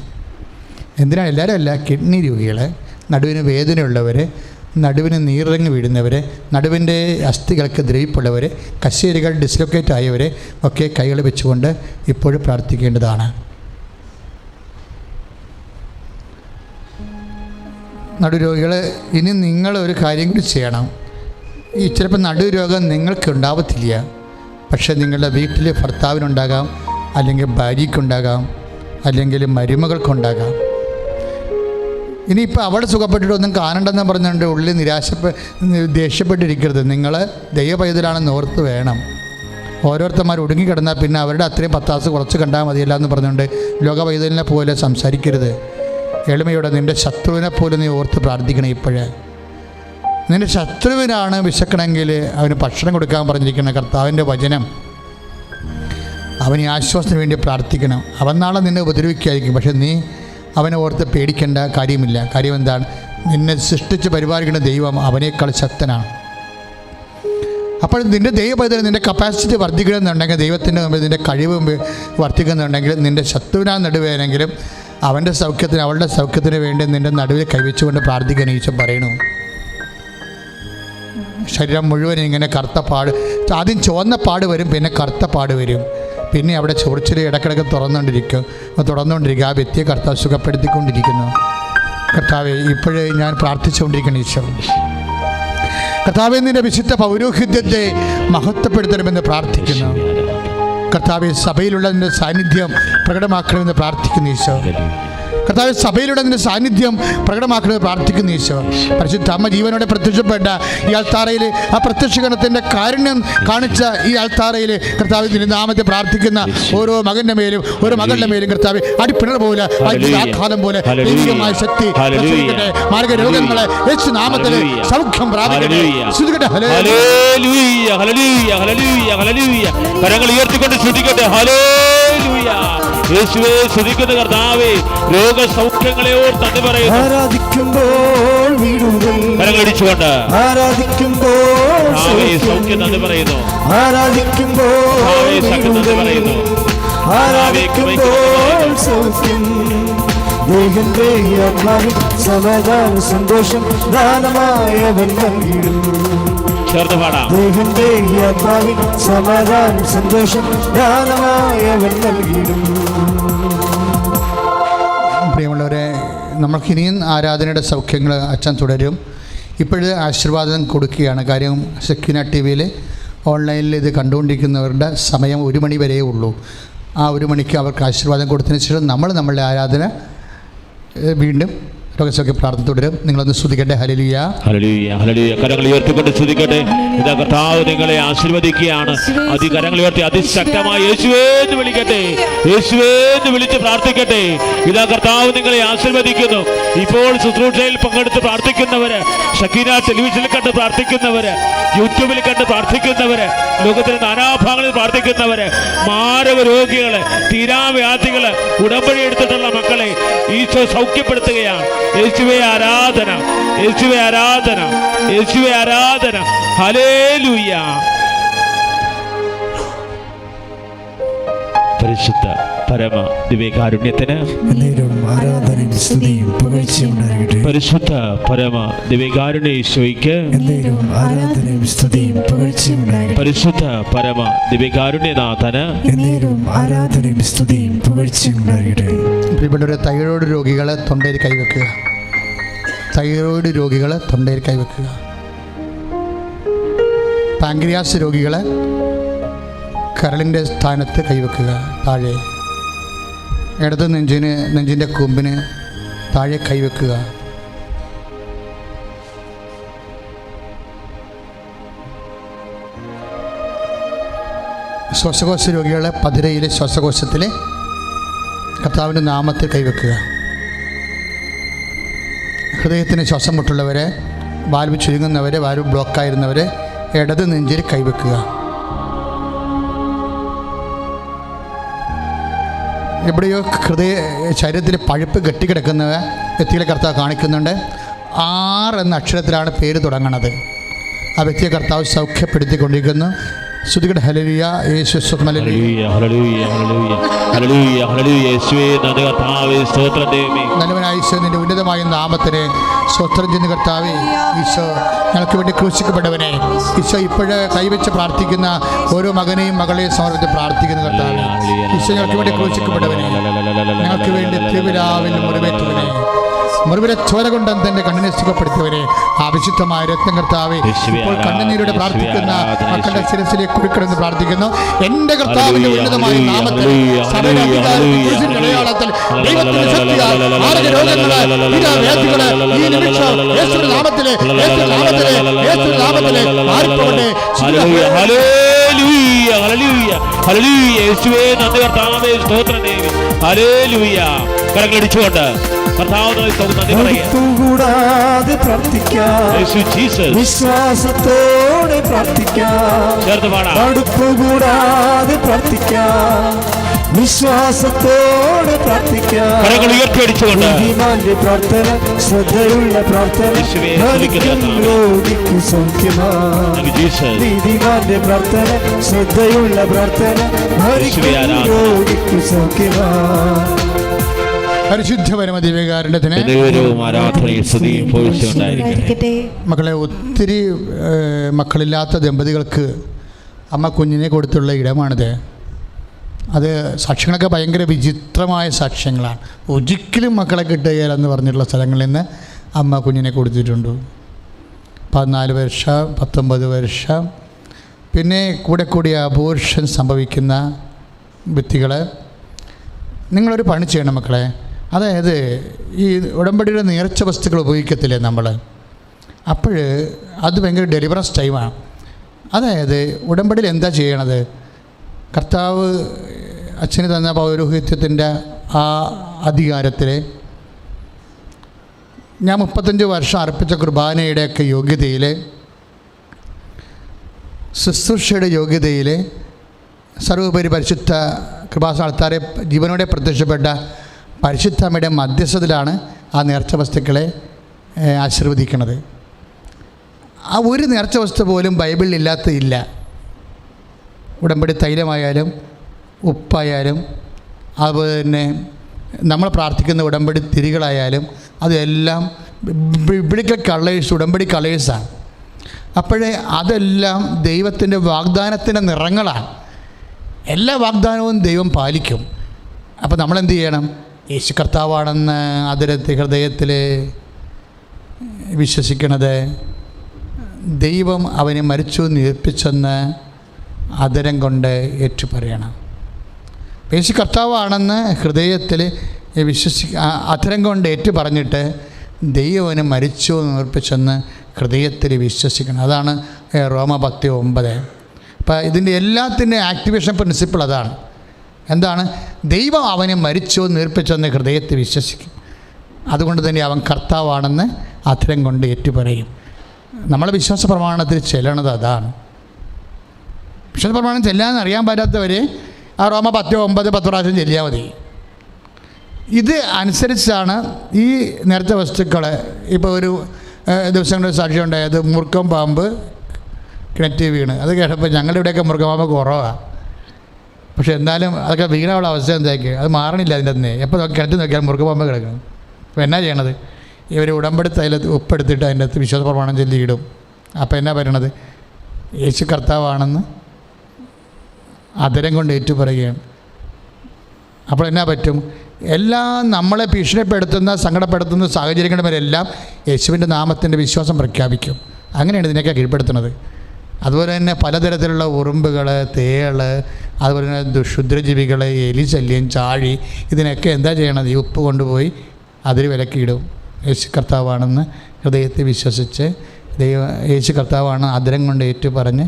എന്തിനാണ്? എല്ലാവരും അല്ല, കിഡ്നി രോഗികളെ, നടുവിന് വേദനയുള്ളവർ, നടുവിന് നീറിറങ്ങി വീഴുന്നവർ, നടുവിൻ്റെ അസ്ഥികൾക്ക് ദ്രവിപ്പുള്ളവർ, കശേരുകൾ ഡിസ്ലൊക്കേറ്റ് ആയവരെ ഒക്കെ കൈകൾ വെച്ചുകൊണ്ട് ഇപ്പോഴും പ്രാർത്ഥിക്കേണ്ടതാണ്. നടുരോഗികൾ, ഇനി നിങ്ങൾ ഒരു കാര്യം കൂടി ചെയ്യണം. ഈ ചിലപ്പോൾ നടുരോഗം നിങ്ങൾക്ക് ഉണ്ടാവത്തില്ല, പക്ഷേ നിങ്ങളുടെ വീട്ടിൽ ഭർത്താവിനുണ്ടാകാം, അല്ലെങ്കിൽ ഭാര്യയ്ക്കുണ്ടാകാം, അല്ലെങ്കിൽ മരുമകൾക്കുണ്ടാകാം. ഇനിയിപ്പോൾ അവിടെ സുഖപ്പെട്ടിട്ടൊന്നും കാണണ്ടെന്ന് പറഞ്ഞുകൊണ്ട് ഉള്ളിൽ ദേഷ്യപ്പെട്ടിരിക്കരുത്. നിങ്ങൾ ദൈവപൈതലാണെന്ന് ഓർത്ത് വേണം. ഓരോരുത്തന്മാർ ഒടുങ്ങിക്കിടന്നാൽ പിന്നെ അവരുടെ അത്രയും പത്താസ് കുറച്ച് കണ്ടാൽ മതിയല്ല എന്ന് പറഞ്ഞുകൊണ്ട് ലോകപൈതലിനെ പോലെ സംസാരിക്കരുത്. എളിമയോടെ നിൻ്റെ ശത്രുവിനെ പോലെ നീ ഓർത്ത് പ്രാർത്ഥിക്കണം. ഇപ്പോഴേ നിൻ്റെ ശത്രുവിനാണ് വിശക്കണമെങ്കിൽ അവന് ഭക്ഷണം കൊടുക്കാൻ പറഞ്ഞിരിക്കുന്ന കർത്താവിൻ്റെ വചനം. അവന് ആശ്വാസത്തിന് വേണ്ടി പ്രാർത്ഥിക്കണം. അവൻ നാളെ നിന്നെ ഉപദ്രവിക്കായിരിക്കും, പക്ഷെ നീ അവനെ ഓർത്ത് പേടിക്കേണ്ട കാര്യമില്ല. കാര്യം എന്താണ്? നിന്നെ സൃഷ്ടിച്ച് പരിപാലിക്കുന്ന ദൈവം അവനേക്കാൾ ശക്തനാണ്. അപ്പോൾ നിൻ്റെ ദൈവപൈതൽ നിൻ്റെ കപ്പാസിറ്റി വർദ്ധിക്കണമെന്നുണ്ടെങ്കിൽ, ദൈവത്തിൻ്റെ മുമ്പിൽ നിൻ്റെ കഴിവ് വർദ്ധിക്കുന്നുണ്ടെങ്കിൽ, നിൻ്റെ ശത്രുവിനാ നടുവേനെങ്കിലും അവൻ്റെ സൗഖ്യത്തിന്, അവളുടെ സൗഖ്യത്തിന് വേണ്ടി നിൻ്റെ നടുവിൽ കൈവച്ചുകൊണ്ട് പ്രാർത്ഥിക്കാൻ ഈശോ പറയണു. ശരീരം മുഴുവൻ ഇങ്ങനെ കറുത്ത പാട്, ആദ്യം ചുവന്ന പാട് വരും, പിന്നെ കറുത്ത പാട് വരും, പിന്നെ അവിടെ ചൊറിച്ചിൽ ഇടക്കിടക്ക് തുറന്നുകൊണ്ടിരിക്കുക. ആ വ്യക്തിയെ കർത്താവ് സുഖപ്പെടുത്തിക്കൊണ്ടിരിക്കുന്നു. കർത്താവെ, ഇപ്പോഴേ ഞാൻ പ്രാർത്ഥിച്ചുകൊണ്ടിരിക്കണം. ഈശോ കർത്താവെ, നിൻ്റെ വിശുദ്ധ പൗരോഹിത്യത്തെ മഹത്വപ്പെടുത്തണമെന്ന് പ്രാർത്ഥിക്കുന്നു. കർത്താവെ, സഭയിലുള്ള നിൻ്റെ സാന്നിധ്യം പ്രകടമാക്കണമെന്ന് പ്രാർത്ഥിക്കുന്നു. ഈശോ കർത്താവ്, സഭയിലൂടെ നിന്റെ സാന്നിധ്യം പ്രകടമാക്കണമെന്ന് പ്രാർത്ഥിക്കുന്നു. ഈശോ പരിശുദ്ധ അമ്മ ജീവനോടെ പ്രത്യക്ഷപ്പെട്ട ഈ അൾത്താറയിൽ, ആ പ്രത്യക്ഷീകരണത്തിൻ്റെ കാരുണ്യം കാണിച്ച ഈ അൾത്താറയിൽ കർത്താവ് നിന്റെ നാമത്തെ പ്രാർത്ഥിക്കുന്ന ഓരോ മകൻ്റെ മേലും ഓരോ മകളുടെ മേലും കർത്താവ് അടിപ്പിണർ പോലെ, ആഘാതം പോലെ ദൈവികമായ ശക്തി മാർഗ രോഗങ്ങളെ യേശു നാമത്തിൽ സൗഖ്യം പ്രാപിക്കട്ടെ. കരങ്ങൾ ഉയർത്തിക്കൊണ്ട് ശ്രദ്ധിക്കട്ടെ. യേശുവേ സ്തുതിക്കുന്ന കർത്താവേ, രോഗസൗഖ്യങ്ങളെ ഓർത്ത് പറയുന്നു. ആരാധിക്കുമ്പോൾ കരങ്ങളടിച്ചുകൊണ്ട് ആരാധിക്കുമ്പോൾ സൗഖ്യം നന്ദി പറയുന്നു. ആരാധിക്കുമ്പോൾ പറയുന്നു. ആരാധിക്കുമ്പോൾ സൗഖ്യം. ദേഹന്റെ ആത്മാവിൽ സമാധാന സന്തോഷം ദാനമായവൻ നൽകിയിടും. ചേർന്ന് പാടാം. ദേഹന്റെ ആത്മാവിൽ സമാധാനം സന്തോഷം ദാനമായവൻ നൽകിയിടും. പ്രിയമുള്ളവരെ, നമ്മൾക്കിനിയും ആരാധനയുടെ സൗഖ്യങ്ങൾ അച്ഛൻ തുടരും. ഇപ്പോഴേ ആശീർവാദം കൊടുക്കുകയാണ്. കാര്യം സെക്വിന ടി വിയിൽ ഓൺലൈനിൽ ഇത് കണ്ടുകൊണ്ടിരിക്കുന്നവരുടെ സമയം 1 മണി വരെയേ ഉള്ളൂ. ആ 1 മണിക്ക് അവർക്ക് ആശീർവാദം കൊടുത്തതിന് ശേഷം നമ്മളുടെ ആരാധന വീണ്ടും രോഗസൗഖ്യ പ്രാർത്ഥന തുടരും. നിങ്ങളൊന്ന് സ്തുതിക്കട്ടെ. ഹല്ലേലൂയ, ഹല്ലേലൂയ, ഹല്ലേലൂയ. കരങ്ങൾ ഉയർത്തിക്കൊണ്ട് സ്തുതിക്കട്ടെ. ഇതാ കർത്താവ് നിങ്ങളെ ആശീർവദിക്കുകയാണ്. കരങ്ങൾ ഉയർത്തി അതിശക്തമായി യേശുവേ എന്ന് വിളിക്കട്ടെ, യേശുവേ എന്ന് വിളിച്ച് പ്രാർത്ഥിക്കട്ടെ. ഇതാ കർത്താവ് നിങ്ങളെ ആശീർവദിക്കുന്നു. ഇപ്പോൾ ശുശ്രൂഷയിൽ പങ്കെടുത്ത് പ്രാർത്ഥിക്കുന്നവര്, ഷക്കീന ടെലിവിഷനിൽ കണ്ട് പ്രാർത്ഥിക്കുന്നവര്, യൂട്യൂബിൽ കണ്ട് പ്രാർത്ഥിക്കുന്നവര്, ലോകത്തിന്റെ നാനാഭാഗങ്ങളിൽ പ്രാർത്ഥിക്കുന്നവര്, മാരക രോഗികള്, തീരാവ്യാധികള്, ഉടമ്പടി എടുത്തിട്ടുള്ള മക്കളെ ഈശോ സൗഖ്യപ്പെടുത്തുകയാണ്. യേശുവേ ആരാധന, യേശുവേ ആരാധന, യേശുവേ ആരാധന. ഹല്ലേലൂയ. പരിശുദ്ധ പരമ ദിവ്യകാരുണ്യത്തിന് ആരാധനയും സ്തുതിയും പുകഴ്ചയും ഉണ്ടാകട്ടെ. പരിശുദ്ധ പരമ ദിവ്യകാരുണ്യ ഈശോയ്ക്ക് ആരാധനയും സ്തുതിയും പുകഴ്ചയും ഉണ്ടാകട്ടെ. പരിശുദ്ധ പരമ ദിവ്യകാരുണ്യനാഥന് ആരാധനയും സ്തുതിയും പുകഴ്ചയും ഉണ്ടാകട്ടെ. പ്രിയപ്പെട്ടവരെ, തൈറോയ്ഡ് രോഗികളെ തൊണ്ടയിൽ കൈവെക്കുക. തൈറോയ്ഡ് രോഗികളെ തൊണ്ടയിൽ കൈവെക്കുക. പാങ്ക്രിയാസ് രോഗികളെ കരളിൻ്റെ സ്ഥാനത്ത് കൈവെക്കുക. താഴെ ഇടത് നെഞ്ചിൻ്റെ കൂമ്പിന് താഴെ കൈവെക്കുക. ശ്വാസകോശ രോഗികളെ പതിരയിലെ ശ്വാസകോശത്തിലെ കർത്താവിൻ്റെ നാമത്തിൽ കൈവെക്കുക. ഹൃദയത്തിന് ശ്വാസം മുട്ടുള്ളവരെ, വാൽവ് ചുരുങ്ങുന്നവരെ, വാൽവ് ബ്ലോക്കായിരുന്നവരെ ഇടത് നെഞ്ചിൽ കൈവെക്കുക. എവിടെയോ ശരീരത്തിൽ പഴുപ്പ് കെട്ടിക്കിടക്കുന്ന വ്യക്തികളെ കർത്താവ് കാണിക്കുന്നുണ്ട്. 6 എന്ന അക്ഷരത്തിലാണ് പേര് തുടങ്ങുന്നത്. ആ വ്യക്തിയെ കർത്താവ് സൗഖ്യപ്പെടുത്തിക്കൊണ്ടിരിക്കുന്നു. സ്തുതിക്കട്ടെ. ഹല്ലേലൂയ. യേശു ഹല്ലേലൂയ, ഹല്ലേലൂയ, ഹല്ലേലൂയ, ഹല്ലേലൂയ, ഹല്ലേലൂയ. യേശുവേ നന്ദി കർത്താവേ, സ്തോത്രം ദൈവമേ. നല്ലവനായ ഈശോ, നിന്റെ ഉന്നതമായ നാമത്തിന് സ്തോത്രം ചെയ്യുന്ന കർത്താവേ. ഈശോ, ഞങ്ങൾക്ക് വേണ്ടി ക്രൂശിക്കപ്പെട്ടവനെ, ഈശോ ഇപ്പോഴ് കൈവച്ച് പ്രാർത്ഥിക്കുന്ന ഓരോ മകനെയും മകളെയും സമർപ്പിച്ച് പ്രാർത്ഥിക്കുന്ന കർത്താവേ. ഈശോ, ഞങ്ങൾക്ക് വേണ്ടി ക്രൂശിക്കപ്പെട്ടവനെ, ഞങ്ങൾക്ക് വേണ്ടി തിരുവിലാവിൽ മുറിവേറ്റവനെ, മുറിവിലെ ചോര കൊണ്ട് തന്റെ കണ്ണിനെ സുഖപ്പെടുത്തിയവരെ, ആവശ്യമായ രത്നം കർത്താവേ, ഇപ്പോൾ കണ്ണുനീരോടെ പ്രാർത്ഥിക്കുന്ന മക്കളുടെ ശിരസിലേക്ക് കുറിക്കണമെന്ന് പ്രാർത്ഥിക്കുന്നു. എന്റെ കർത്താവിന്റെ ഉന്നതമായ നാമത്തിൽ സഭയുടെ അധികാരത്തിൽ അടയാളത്തിൽ ദൈവത്തിന്റെ ശക്തിയാൽ മാരക രോഗങ്ങളെ, വിനാവേദികളെ ഈ നിമിഷം യേശുവിന്റെ നാമത്തിലെ മാറിപ്പോകട്ടെ. ഹല്ലേലൂയ, ഹല്ലേലൂയ, ഹല്ലേലൂയ. യേശുവേ നന്ദി കർത്താവേ, സ്തോത്രം ദൈവമേ. ഹല്ലേലൂയ. കരങ്ങളടിച്ചുകൊണ്ട് കൂടാതെ പ്രാർത്ഥിക്കാം, വിശ്വാസത്തോടെ പ്രാർത്ഥിക്കാം. കൂടാതെ പ്രാർത്ഥിക്കാം, വിശ്വാസത്തോടെ പ്രാർത്ഥിക്കാം. നീതിമാന്റെ പ്രാർത്ഥന, ശ്രദ്ധയുള്ള പ്രാർത്ഥന, രോഗിക്ക് സൗഖ്യമാണ്. നീതിമാന്റെ പ്രാർത്ഥന, ശ്രദ്ധയുള്ള പ്രാർത്ഥന, രോഗിക്ക് സൗഖ്യമാണ്. പരിശുദ്ധ പരമ ദിവ്യകാരുണ്യത്തിന് മക്കളെ, ഒത്തിരി മക്കളില്ലാത്ത ദമ്പതികൾക്ക് അമ്മ കുഞ്ഞിനെ കൊടുത്തുള്ള ഇടമാണിത്. അത് സാക്ഷ്യങ്ങളൊക്കെ ഭയങ്കര വിചിത്രമായ സാക്ഷ്യങ്ങളാണ്. ഒരിക്കലും മക്കളെ കിട്ടുകയില്ലെന്ന് പറഞ്ഞിട്ടുള്ള സ്ഥലങ്ങളിൽ നിന്ന് അമ്മ കുഞ്ഞിനെ കൊടുത്തിട്ടുണ്ട്. 14 വർഷം, 19 വർഷം, പിന്നെ കൂടി അബോർഷൻ സംഭവിക്കുന്ന വ്യക്തികൾ. നിങ്ങളൊരു പണി ചെയ്യണം മക്കളെ. അതായത് ഈ ഉടമ്പടിയുടെ നേർച്ച വസ്തുക്കൾ ഉപയോഗിക്കത്തില്ലേ നമ്മൾ, അപ്പോൾ അത് ഭയങ്കര ഡെലിവറൻസ് ടൈമാണ്. അതായത് ഉടമ്പടിയിൽ എന്താ ചെയ്യണത്? കർത്താവ് അച്ഛന് തന്ന പൗരോഹിത്യത്തിൻ്റെ ആ അധികാരത്തിൽ ഞാൻ 35 വർഷം അർപ്പിച്ച കുർബാനയുടെയൊക്കെ യോഗ്യതയിൽ, ശുശ്രൂഷയുടെ യോഗ്യതയിൽ, സർവോപരി പരിശുദ്ധ കൃപാസ്ഥാനത്താരെ ജീവനോടെ പ്രത്യക്ഷപ്പെട്ട പരിശുദ്ധമ്മയുടെ മധ്യസ്ഥതയിലാണ് ആ നേർച്ച വസ്തുക്കളെ ആശീർവദിക്കുന്നത്. ആ ഒരു നേർച്ച വസ്തു പോലും ബൈബിളിൽ ഇല്ലാത്തതില്ല. ഉടമ്പടി തൈലമായാലും ഉപ്പായാലും അതുപോലെ തന്നെ നമ്മൾ പ്രാർത്ഥിക്കുന്ന ഉടമ്പടി തിരികളായാലും അതെല്ലാം ബിബ്ലിക്കൽ കളേഴ്സ്, ഉടമ്പടി കളേഴ്സാണ്. അപ്പോഴേ അതെല്ലാം ദൈവത്തിൻ്റെ വാഗ്ദാനത്തിൻ്റെ നിറങ്ങളാണ്. എല്ലാ വാഗ്ദാനവും ദൈവം പാലിക്കും. അപ്പോൾ നമ്മളെന്ത് ചെയ്യണം? യേശു കർത്താവാണെന്ന് അതിരത്തെ ഹൃദയത്തിൽ വിശ്വസിക്കണത്, ദൈവം അവനെ മരിച്ചു നിരപ്പിച്ചെന്ന് അതിരം കൊണ്ട് ഏറ്റുപറയണം. യേശു കർത്താവാണെന്ന് ഹൃദയത്തിൽ അതിരം കൊണ്ട് ഏറ്റു പറഞ്ഞിട്ട് ദൈവവന് മരിച്ചു എന്ന് ഉറപ്പിച്ചെന്ന് ഹൃദയത്തിൽ വിശ്വസിക്കണം. അതാണ് റോമ 10:9. അപ്പോൾ ഇതിൻ്റെ എല്ലാത്തിൻ്റെ ആക്ടിവേഷൻ പ്രിൻസിപ്പിൾ അതാണ്. എന്താണ്? ദൈവം അവനെ മരിച്ചു എന്ന് ഉറപ്പിച്ചെന്ന് ഹൃദയത്തിൽ വിശ്വസിക്കും. അതുകൊണ്ട് തന്നെ അവൻ കർത്താവാണെന്ന് അധരം കൊണ്ട് ഏറ്റുപറയും. നമ്മളെ വിശ്വാസ പ്രമാണത്തിൽ ചെല്ലണത് അതാണ്. വിശ്വാസ പ്രമാണം ചെല്ലാന്ന് അറിയാൻ പറ്റാത്തവർ ആ റോമ 10:9 10 പ്രാവശ്യം ചെല്ലിയാൽ മതി. ഇത് അനുസരിച്ചാണ് ഈ നേരത്തെ വസ്തുക്കളെ, ഇപ്പോൾ ഒരു ദിവസങ്ങളുടെ സാക്ഷ്യം ഉണ്ടായത് മുറുക്കം പാമ്പ് കിണറ്റിൽ വീണ്. അത് കേട്ടപ്പോൾ ഞങ്ങളുടെ ഇവിടെയൊക്കെ മുറുക്കം പാമ്പ് കുറവാണ്. പക്ഷെ എന്നാലും അതൊക്കെ വീണുള്ള അവസ്ഥ എന്താക്കി അത് മാറണില്ല. അതിൻ്റെ തന്നെ എപ്പോൾ കിണറ്റിൽ നോക്കിയാൽ മുറുക്കം പാമ്പ് കിടക്കണം. അപ്പോൾ എന്നാ ചെയ്യണത്? ഇവർ ഉടമ്പടി തൈലത്ത് ഉപ്പെടുത്തിട്ട് അതിൻ്റെ അകത്ത് വിശ്വാസ പ്രമാണം ചൊല്ലിയിടും. അപ്പോൾ എന്നാ പറയണത്? യേശു കർത്താവാണെന്ന് അധരം കൊണ്ട് ഏറ്റുപറയുകയാണ്. അപ്പോൾ എന്നാ പറ്റും? എല്ലാം നമ്മളെ ഭീഷണിപ്പെടുത്തുന്ന സങ്കടപ്പെടുത്തുന്ന സാഹചര്യങ്ങളുടെ മേലെല്ലാം യേശുവിൻ്റെ നാമത്തിൻ്റെ വിശ്വാസം പ്രഖ്യാപിക്കും. അങ്ങനെയാണ് ഇതിനൊക്കെ കീഴ്പ്പെടുത്തുന്നത്. അതുപോലെ തന്നെ പലതരത്തിലുള്ള ഉറുമ്പുകൾ, തേൾ, അതുപോലെ തന്നെ ക്ഷുദ്രജീവികൾ, എലിശല്യം, ചാഴി, ഇതിനൊക്കെ എന്താ ചെയ്യണത്? ഈ ഉപ്പ് കൊണ്ടുപോയി അതിൽ വിലക്കിയിടും. യേശു കർത്താവാണെന്ന് ഹൃദയത്തെ വിശ്വസിച്ച് യേശു കർത്താവാണ് അധരം കൊണ്ട് ഏറ്റുപറഞ്ഞ്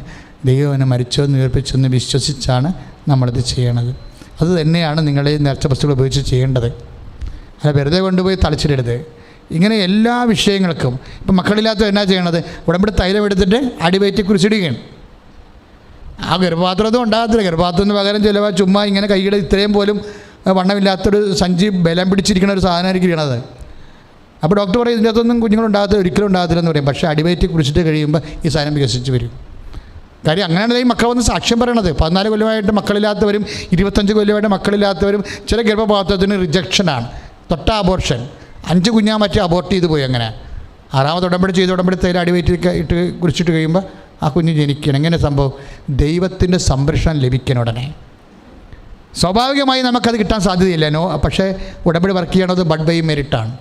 ദൈവം മരിച്ചോ ഉയർപ്പിച്ചെന്ന് വിശ്വസിച്ചാണ് നമ്മളിത് ചെയ്യണത്. അത് തന്നെയാണ് നിങ്ങൾ ഈ നേർച്ച വസ്തുക്കൾ ഉപയോഗിച്ച് ചെയ്യേണ്ടത്. അല്ല വെറുതെ കൊണ്ടുപോയി തളിച്ചിടരുത്. ഇങ്ങനെ എല്ലാ വിഷയങ്ങൾക്കും ഇപ്പം മക്കളില്ലാത്ത എന്നാ ചെയ്യണത്? ഉടമ്പടി തൈലം എടുത്തിട്ട് അടിവയറ്റി കുറിച്ചിടുകയാണ്. ആ ഗർഭപാത്രത്തും ഉണ്ടാകത്തില്ല. ഗർഭപാത്രത്തിന് പകരം ചിലവാ ചുമ്മാ ഇങ്ങനെ കൈയുടെ ഇത്രയും പോലും വണ്ണമില്ലാത്തൊരു സഞ്ചി ബലം പിടിച്ചിരിക്കുന്ന ഒരു സാധനമായിരിക്കും ഇരിക്കണത്. അപ്പോൾ ഡോക്ടർ പറയും ഇതിൻ്റെ അകത്തൊന്നും കുഞ്ഞുങ്ങളുണ്ടാകത്തില്ല, ഒരിക്കലും ഉണ്ടാകത്തില്ലെന്ന് പറയും. പക്ഷേ അടിവയറ്റി കുറിച്ചിട്ട് കഴിയുമ്പോൾ ഈ സാധനം വികസിച്ച് വരും. കാര്യം അങ്ങനെയാണ് ഈ മക്കൾ വന്ന് സാക്ഷ്യം പറയണത്. 14 കൊല്ലമായിട്ട് മക്കളില്ലാത്തവരും 25 കൊല്ലമായിട്ട് മക്കളില്ലാത്തവരും ചില ഗർഭപാത്രത്തിന് റിജക്ഷനാണ്, തൊട്ട അബോർഷൻ. 5 കുഞ്ഞാ മറ്റേ അബോർട്ട് ചെയ്ത് പോയി. അങ്ങനെ 6ാമത് ഉടമ്പടി ചെയ്ത് ഉടമ്പടി തൈല അടിവയറ്റി ഇട്ട് കുറിച്ചിട്ട് കഴിയുമ്പോൾ ആ കുഞ്ഞ് ജനിക്കണം. എങ്ങനെ സംഭവം? ദൈവത്തിൻ്റെ സംരക്ഷണം ലഭിക്കണം ഉടനെ. സ്വാഭാവികമായി നമുക്കത് കിട്ടാൻ സാധ്യതയില്ല. പക്ഷേ ഉടമ്പടി വർക്ക് ചെയ്യണത് ബഡ് ബൈ മെരിറ്റാണ്.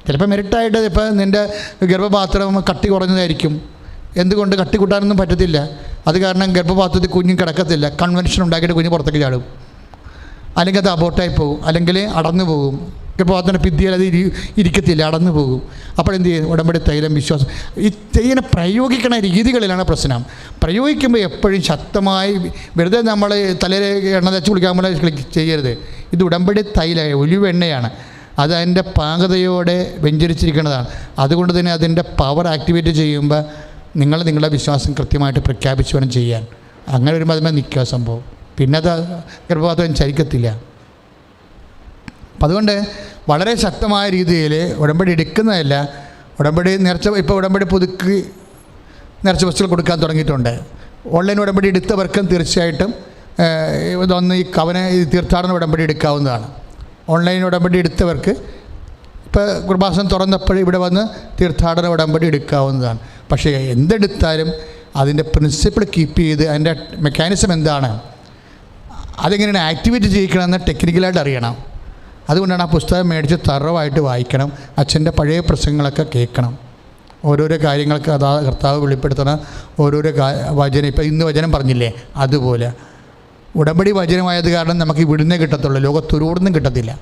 ചിലപ്പോൾ മെരിറ്റായിട്ട് ഇപ്പോൾ നിൻ്റെ ഗർഭപാത്രം കട്ടി കുറഞ്ഞതായിരിക്കും. എന്തുകൊണ്ട്? കട്ടി കൂട്ടാനൊന്നും പറ്റത്തില്ല. അത് കാരണം ഗർഭപാത്രത്തിൽ കുഞ്ഞ് കിടക്കത്തില്ല. കൺവെൻഷൻ ഉണ്ടാക്കിയിട്ട് കുഞ്ഞ് പുറത്തേക്ക് ചാടും, അല്ലെങ്കിൽ അത് അബോർട്ടായി പോകും, അല്ലെങ്കിൽ അടന്നു പോകും. ഗർഭപാത്രത്തിൻ്റെ ഭിത്തിയിൽ അത് ഇരിക്കത്തില്ല, അടന്നു പോകും. അപ്പോഴെന്ത് ചെയ്യും? ഉടമ്പടി തൈലം വിശ്വാസം ഇങ്ങനെ പ്രയോഗിക്കണ രീതികളിലാണ് പ്രശ്നം. പ്രയോഗിക്കുമ്പോൾ എപ്പോഴും ശക്തമായി വെറുതെ നമ്മൾ തലയിൽ എണ്ണ തേച്ച് കുളിക്കാൻ പോലെ ചെയ്യരുത്. ഇത് ഉടമ്പടി തൈല ഒലിവ് എണ്ണയാണ്. അത് അതിൻ്റെ പാകതയോടെ വെഞ്ചരിച്ചിരിക്കുന്നതാണ്. അതുകൊണ്ട് തന്നെ അതിൻ്റെ പവർ ആക്ടിവേറ്റ് ചെയ്യുമ്പോൾ നിങ്ങളുടെ വിശ്വാസം കൃത്യമായിട്ട് പ്രഖ്യാപിച്ച് വേണം ചെയ്യാൻ. അങ്ങനെ വരുമ്പോൾ അതിന്മേൽ നിൽക്കുക സംഭവം. പിന്നെ അത് ഗർഭപാത്രം ചരിക്കത്തില്ല. അപ്പം അതുകൊണ്ട് വളരെ ശക്തമായ രീതിയിൽ ഉടമ്പടി എടുക്കുന്നതല്ല. ഉടമ്പടി ഇപ്പോൾ ഉടമ്പടി പുതുക്കി നേർച്ച വസ്തുക്കൾ കൊടുക്കാൻ തുടങ്ങിയിട്ടുണ്ട്. ഓൺലൈൻ ഉടമ്പടി എടുത്തവർക്കും തീർച്ചയായിട്ടും ഇതൊന്ന് ഈ തീർത്ഥാടന ഉടമ്പടി എടുക്കാവുന്നതാണ്. ഓൺലൈൻ ഉടമ്പടി എടുത്തവർക്ക് ഇപ്പോൾ കൃപാസനം തുറന്നപ്പോൾ ഇവിടെ വന്ന് തീർത്ഥാടന ഉടമ്പടി എടുക്കാവുന്നതാണ്. പക്ഷേ എന്തെടുത്താലും അതിൻ്റെ പ്രിൻസിപ്പിൾ കീപ്പ് ചെയ്ത് അതിൻ്റെ മെക്കാനിസം എന്താണ്, അതെങ്ങനെയാണ് ആക്ടിവേറ്റ് ചെയ്യിക്കണമെന്ന് ടെക്നിക്കലായിട്ട് അറിയണം. അതുകൊണ്ടാണ് ആ പുസ്തകം മേടിച്ച് തറവായിട്ട് വായിക്കണം. അച്ഛൻ്റെ പഴയ പ്രസംഗങ്ങളൊക്കെ കേൾക്കണം. ഓരോരോ കാര്യങ്ങൾക്ക് അതാ കർത്താവ് വെളിപ്പെടുത്തണം. ഓരോരോ വചനം, ഇപ്പോൾ ഇന്ന് വചനം പറഞ്ഞില്ലേ, അതുപോലെ ഉടമ്പടി വചനമായത് കാരണം നമുക്ക് ഇവിടുന്നേ കിട്ടത്തുള്ളൂ, ലോകത്തൊരുവിടുന്നും കിട്ടത്തില്ല.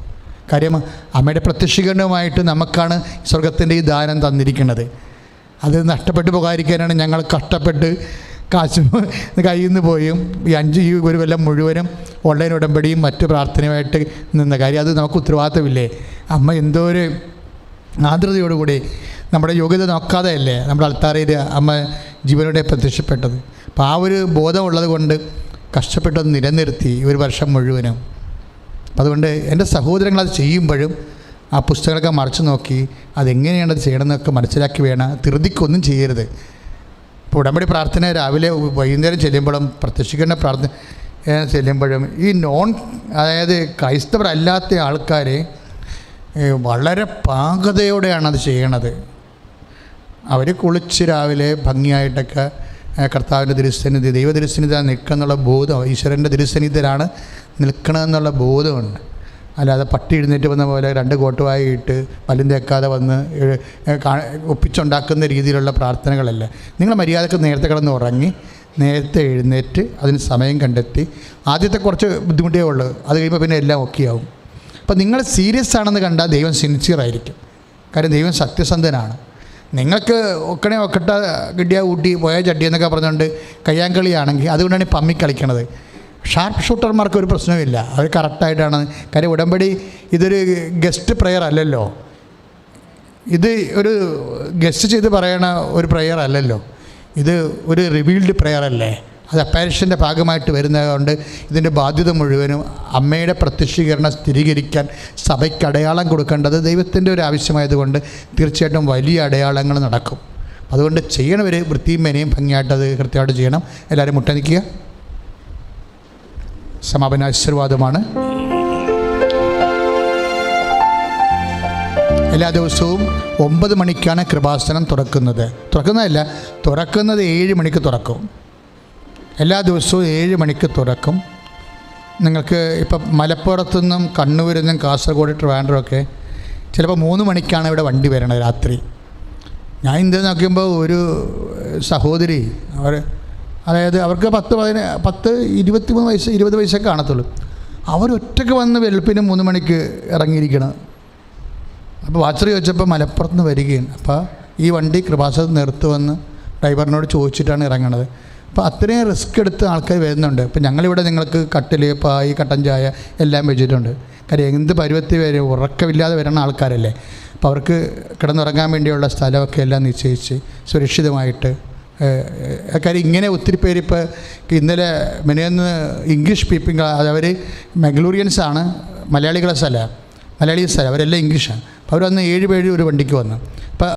കാര്യം അമ്മയുടെ പ്രത്യക്ഷീകരണമായിട്ട് നമുക്കാണ് സ്വർഗത്തിൻ്റെ ഈ ദാനം തന്നിരിക്കുന്നത്. അത് നഷ്ടപ്പെട്ടു പോകാതിരിക്കാനാണ് ഞങ്ങൾ കഷ്ടപ്പെട്ട് കാശ് കയ്യിൽ നിന്ന് പോയും ഈ ഒരു കൊല്ലം മുഴുവനും ഓൺലൈൻ ഉടമ്പടിയും മറ്റ് പ്രാർത്ഥനയുമായിട്ട് നിന്ന കാര്യം. അത് നമുക്ക് ഉത്തരവാദിത്തമില്ലേ? അമ്മ എന്തോ ഒരു ആർദ്രതയോടുകൂടി നമ്മുടെ യോഗ്യത നോക്കാതെ അല്ലേ നമ്മുടെ അൾത്താരയിൽ അമ്മ ജീവനോടെ പ്രത്യക്ഷപ്പെട്ടത്. അപ്പോൾ ആ ഒരു ബോധമുള്ളത് കൊണ്ട് കഷ്ടപ്പെട്ടത് നിലനിർത്തി 1 വർഷം മുഴുവനും. അതുകൊണ്ട് എൻ്റെ സഹോദരങ്ങൾ അത് ചെയ്യുമ്പോഴും ആ പുസ്തകങ്ങളൊക്കെ മറിച്ച് നോക്കി അതെങ്ങനെയാണ് അത് ചെയ്യണമെന്നൊക്കെ മനസ്സിലാക്കി വേണം. ധൃതിക്കൊന്നും ചെയ്യരുത്. ഇപ്പോൾ ഉടമ്പടി പ്രാർത്ഥന രാവിലെ വൈകുന്നേരം ചെല്ലുമ്പോഴും പ്രത്യക്ഷിക്കുന്ന പ്രാർത്ഥന ചെല്ലുമ്പോഴും ഈ അതായത് ക്രൈസ്തവരല്ലാത്ത ആൾക്കാർ വളരെ പാകതയോടെയാണ് അത് ചെയ്യണത്. അവർ കുളിച്ച് രാവിലെ ഭംഗിയായിട്ടൊക്കെ കർത്താവിൻ്റെ തിരുസന്നിധി, ദൈവ തിരുസന്നിധിയാണ് നിൽക്കുന്നുള്ള ബോധം, ഈശ്വരൻ്റെ തിരുസന്നിധിയിലാണ് നിൽക്കണമെന്നുള്ള ബോധമുണ്ട്. അല്ലാതെ പട്ടി എഴുന്നേറ്റ് വന്ന പോലെ 2 കോട്ടുവായി ഇട്ട് പല്ലും തേക്കാതെ വന്ന് ഒപ്പിച്ചുണ്ടാക്കുന്ന രീതിയിലുള്ള പ്രാർത്ഥനകളല്ല. നിങ്ങൾ മര്യാദക്ക് നേരത്തെ കിടന്ന് ഉറങ്ങി നേരത്തെ എഴുന്നേറ്റ് അതിന് സമയം കണ്ടെത്തി. ആദ്യത്തെ കുറച്ച് ബുദ്ധിമുട്ടേ ഉള്ളൂ, അത് കഴിയുമ്പോൾ പിന്നെ എല്ലാം ഓക്കെ ആവും. അപ്പോൾ നിങ്ങൾ സീരിയസ് ആണെന്ന് കണ്ടാൽ ദൈവം സിൻസിയർ ആയിരിക്കും. കാര്യം ദൈവം സത്യസന്ധനാണ്. നിങ്ങൾക്ക് ഒക്കട്ട കിട്ടിയ ഊട്ടി പോയ ചട്ടി എന്നൊക്കെ പറഞ്ഞുകൊണ്ട് കയ്യാങ്കളിയാണെങ്കിൽ അതുകൊണ്ടാണ് ഈ പമ്മി കളിക്കണത്. ഷാർപ്പ് ഷൂട്ടർമാർക്ക് ഒരു പ്രശ്നമില്ല, അവർ കറക്റ്റായിട്ടാണ്. കാര്യം ഉടമ്പടി ഇതൊരു ഗസ്റ്റ് പ്രെയർ അല്ലല്ലോ, ഇത് ഒരു ഗസ്റ്റ് ചെയ്ത് പറയണ ഒരു പ്രെയർ അല്ലല്ലോ, ഇത് ഒരു റിവീൽഡ് പ്രെയർ അല്ലേ. അത് അപ്പാരിഷൻ്റെ ഭാഗമായിട്ട് വരുന്നതുകൊണ്ട് ഇതിൻ്റെ ബാധ്യത മുഴുവനും അമ്മയുടെ പ്രത്യക്ഷീകരണം സ്ഥിരീകരിക്കാൻ സഭയ്ക്ക് അടയാളം കൊടുക്കേണ്ടത് ദൈവത്തിൻ്റെ ഒരു ആവശ്യമായതുകൊണ്ട് തീർച്ചയായിട്ടും വലിയ അടയാളങ്ങൾ നടക്കും. അതുകൊണ്ട് ചെയ്യണവർ വൃത്തിയും മെനയും ഭംഗിയായിട്ടത് കൃത്യമായിട്ട് ചെയ്യണം. എല്ലാവരും മുട്ടനിക്കുക. സമാപന ആശീർവാദമാണ്. എല്ലാ ദിവസവും 9 മണിക്കാണ് കൃപാസനം തുറക്കുന്നതല്ല, തുറക്കുന്നത് 7 മണിക്ക് തുറക്കും. എല്ലാ ദിവസവും 7 മണിക്ക് തുറക്കും. നിങ്ങൾക്ക് ഇപ്പം മലപ്പുറത്തുനിന്നും കണ്ണൂരിൽ നിന്നും കാസർഗോഡ് ട്രിവാൻഡ്രമൊക്കെ ചിലപ്പോൾ 3 മണിക്കാണ് ഇവിടെ വണ്ടി വരണത് രാത്രി. ഞാൻ ഇന്ത്യ നോക്കുമ്പോൾ ഒരു സഹോദരി, അതായത് അവർക്ക് 23 വയസ്സ് 20 വയസ്സൊക്കെ കാണത്തുള്ളൂ. അവരൊറ്റയ്ക്ക് വന്ന് വെളുപ്പിന് 3 മണിക്ക് ഇറങ്ങിയിരിക്കണം. അപ്പോൾ വാച്ചർ ചോദിച്ചപ്പോൾ മലപ്പുറത്ത് നിന്ന് വരികയാണ്. അപ്പോൾ ഈ വണ്ടി കൃപാസനത്തിൽ നിർത്തുമെന്ന് ഡ്രൈവറിനോട് ചോദിച്ചിട്ടാണ് ഇറങ്ങണത്. അപ്പോൾ അത്രയും റിസ്ക് എടുത്ത് ആൾക്കാർ വരുന്നുണ്ട്. ഇപ്പോൾ ഞങ്ങളിവിടെ നിങ്ങൾക്ക് കട്ടിൽ, പായ്, കട്ടൻ ചായ എല്ലാം വെച്ചിട്ടുണ്ട്. കാര്യം എന്ത് പരുവത്തിൽ വരെ ഉറക്കമില്ലാതെ വരുന്ന ആൾക്കാരല്ലേ. അപ്പോൾ അവർക്ക് കിടന്നുറങ്ങാൻ വേണ്ടിയുള്ള സ്ഥലമൊക്കെ എല്ലാം നിശ്ചയിച്ച് സുരക്ഷിതമായിട്ട്. കാര്യം ഇങ്ങനെ ഒത്തിരി പേര് ഇപ്പോൾ ഇന്നലെ മിനിഞ്ഞാന്ന് ഇംഗ്ലീഷ് സ്പീക്കിംഗ്, അതവർ മംഗളൂരിയൻസാണ്, മലയാളികളെ സ്ഥലമാണ്, അവരെല്ലാം ഇംഗ്ലീഷാണ്. അപ്പോൾ അവർ വന്ന് 7 പേര് ഒരു വണ്ടിക്ക് വന്നു. അപ്പോൾ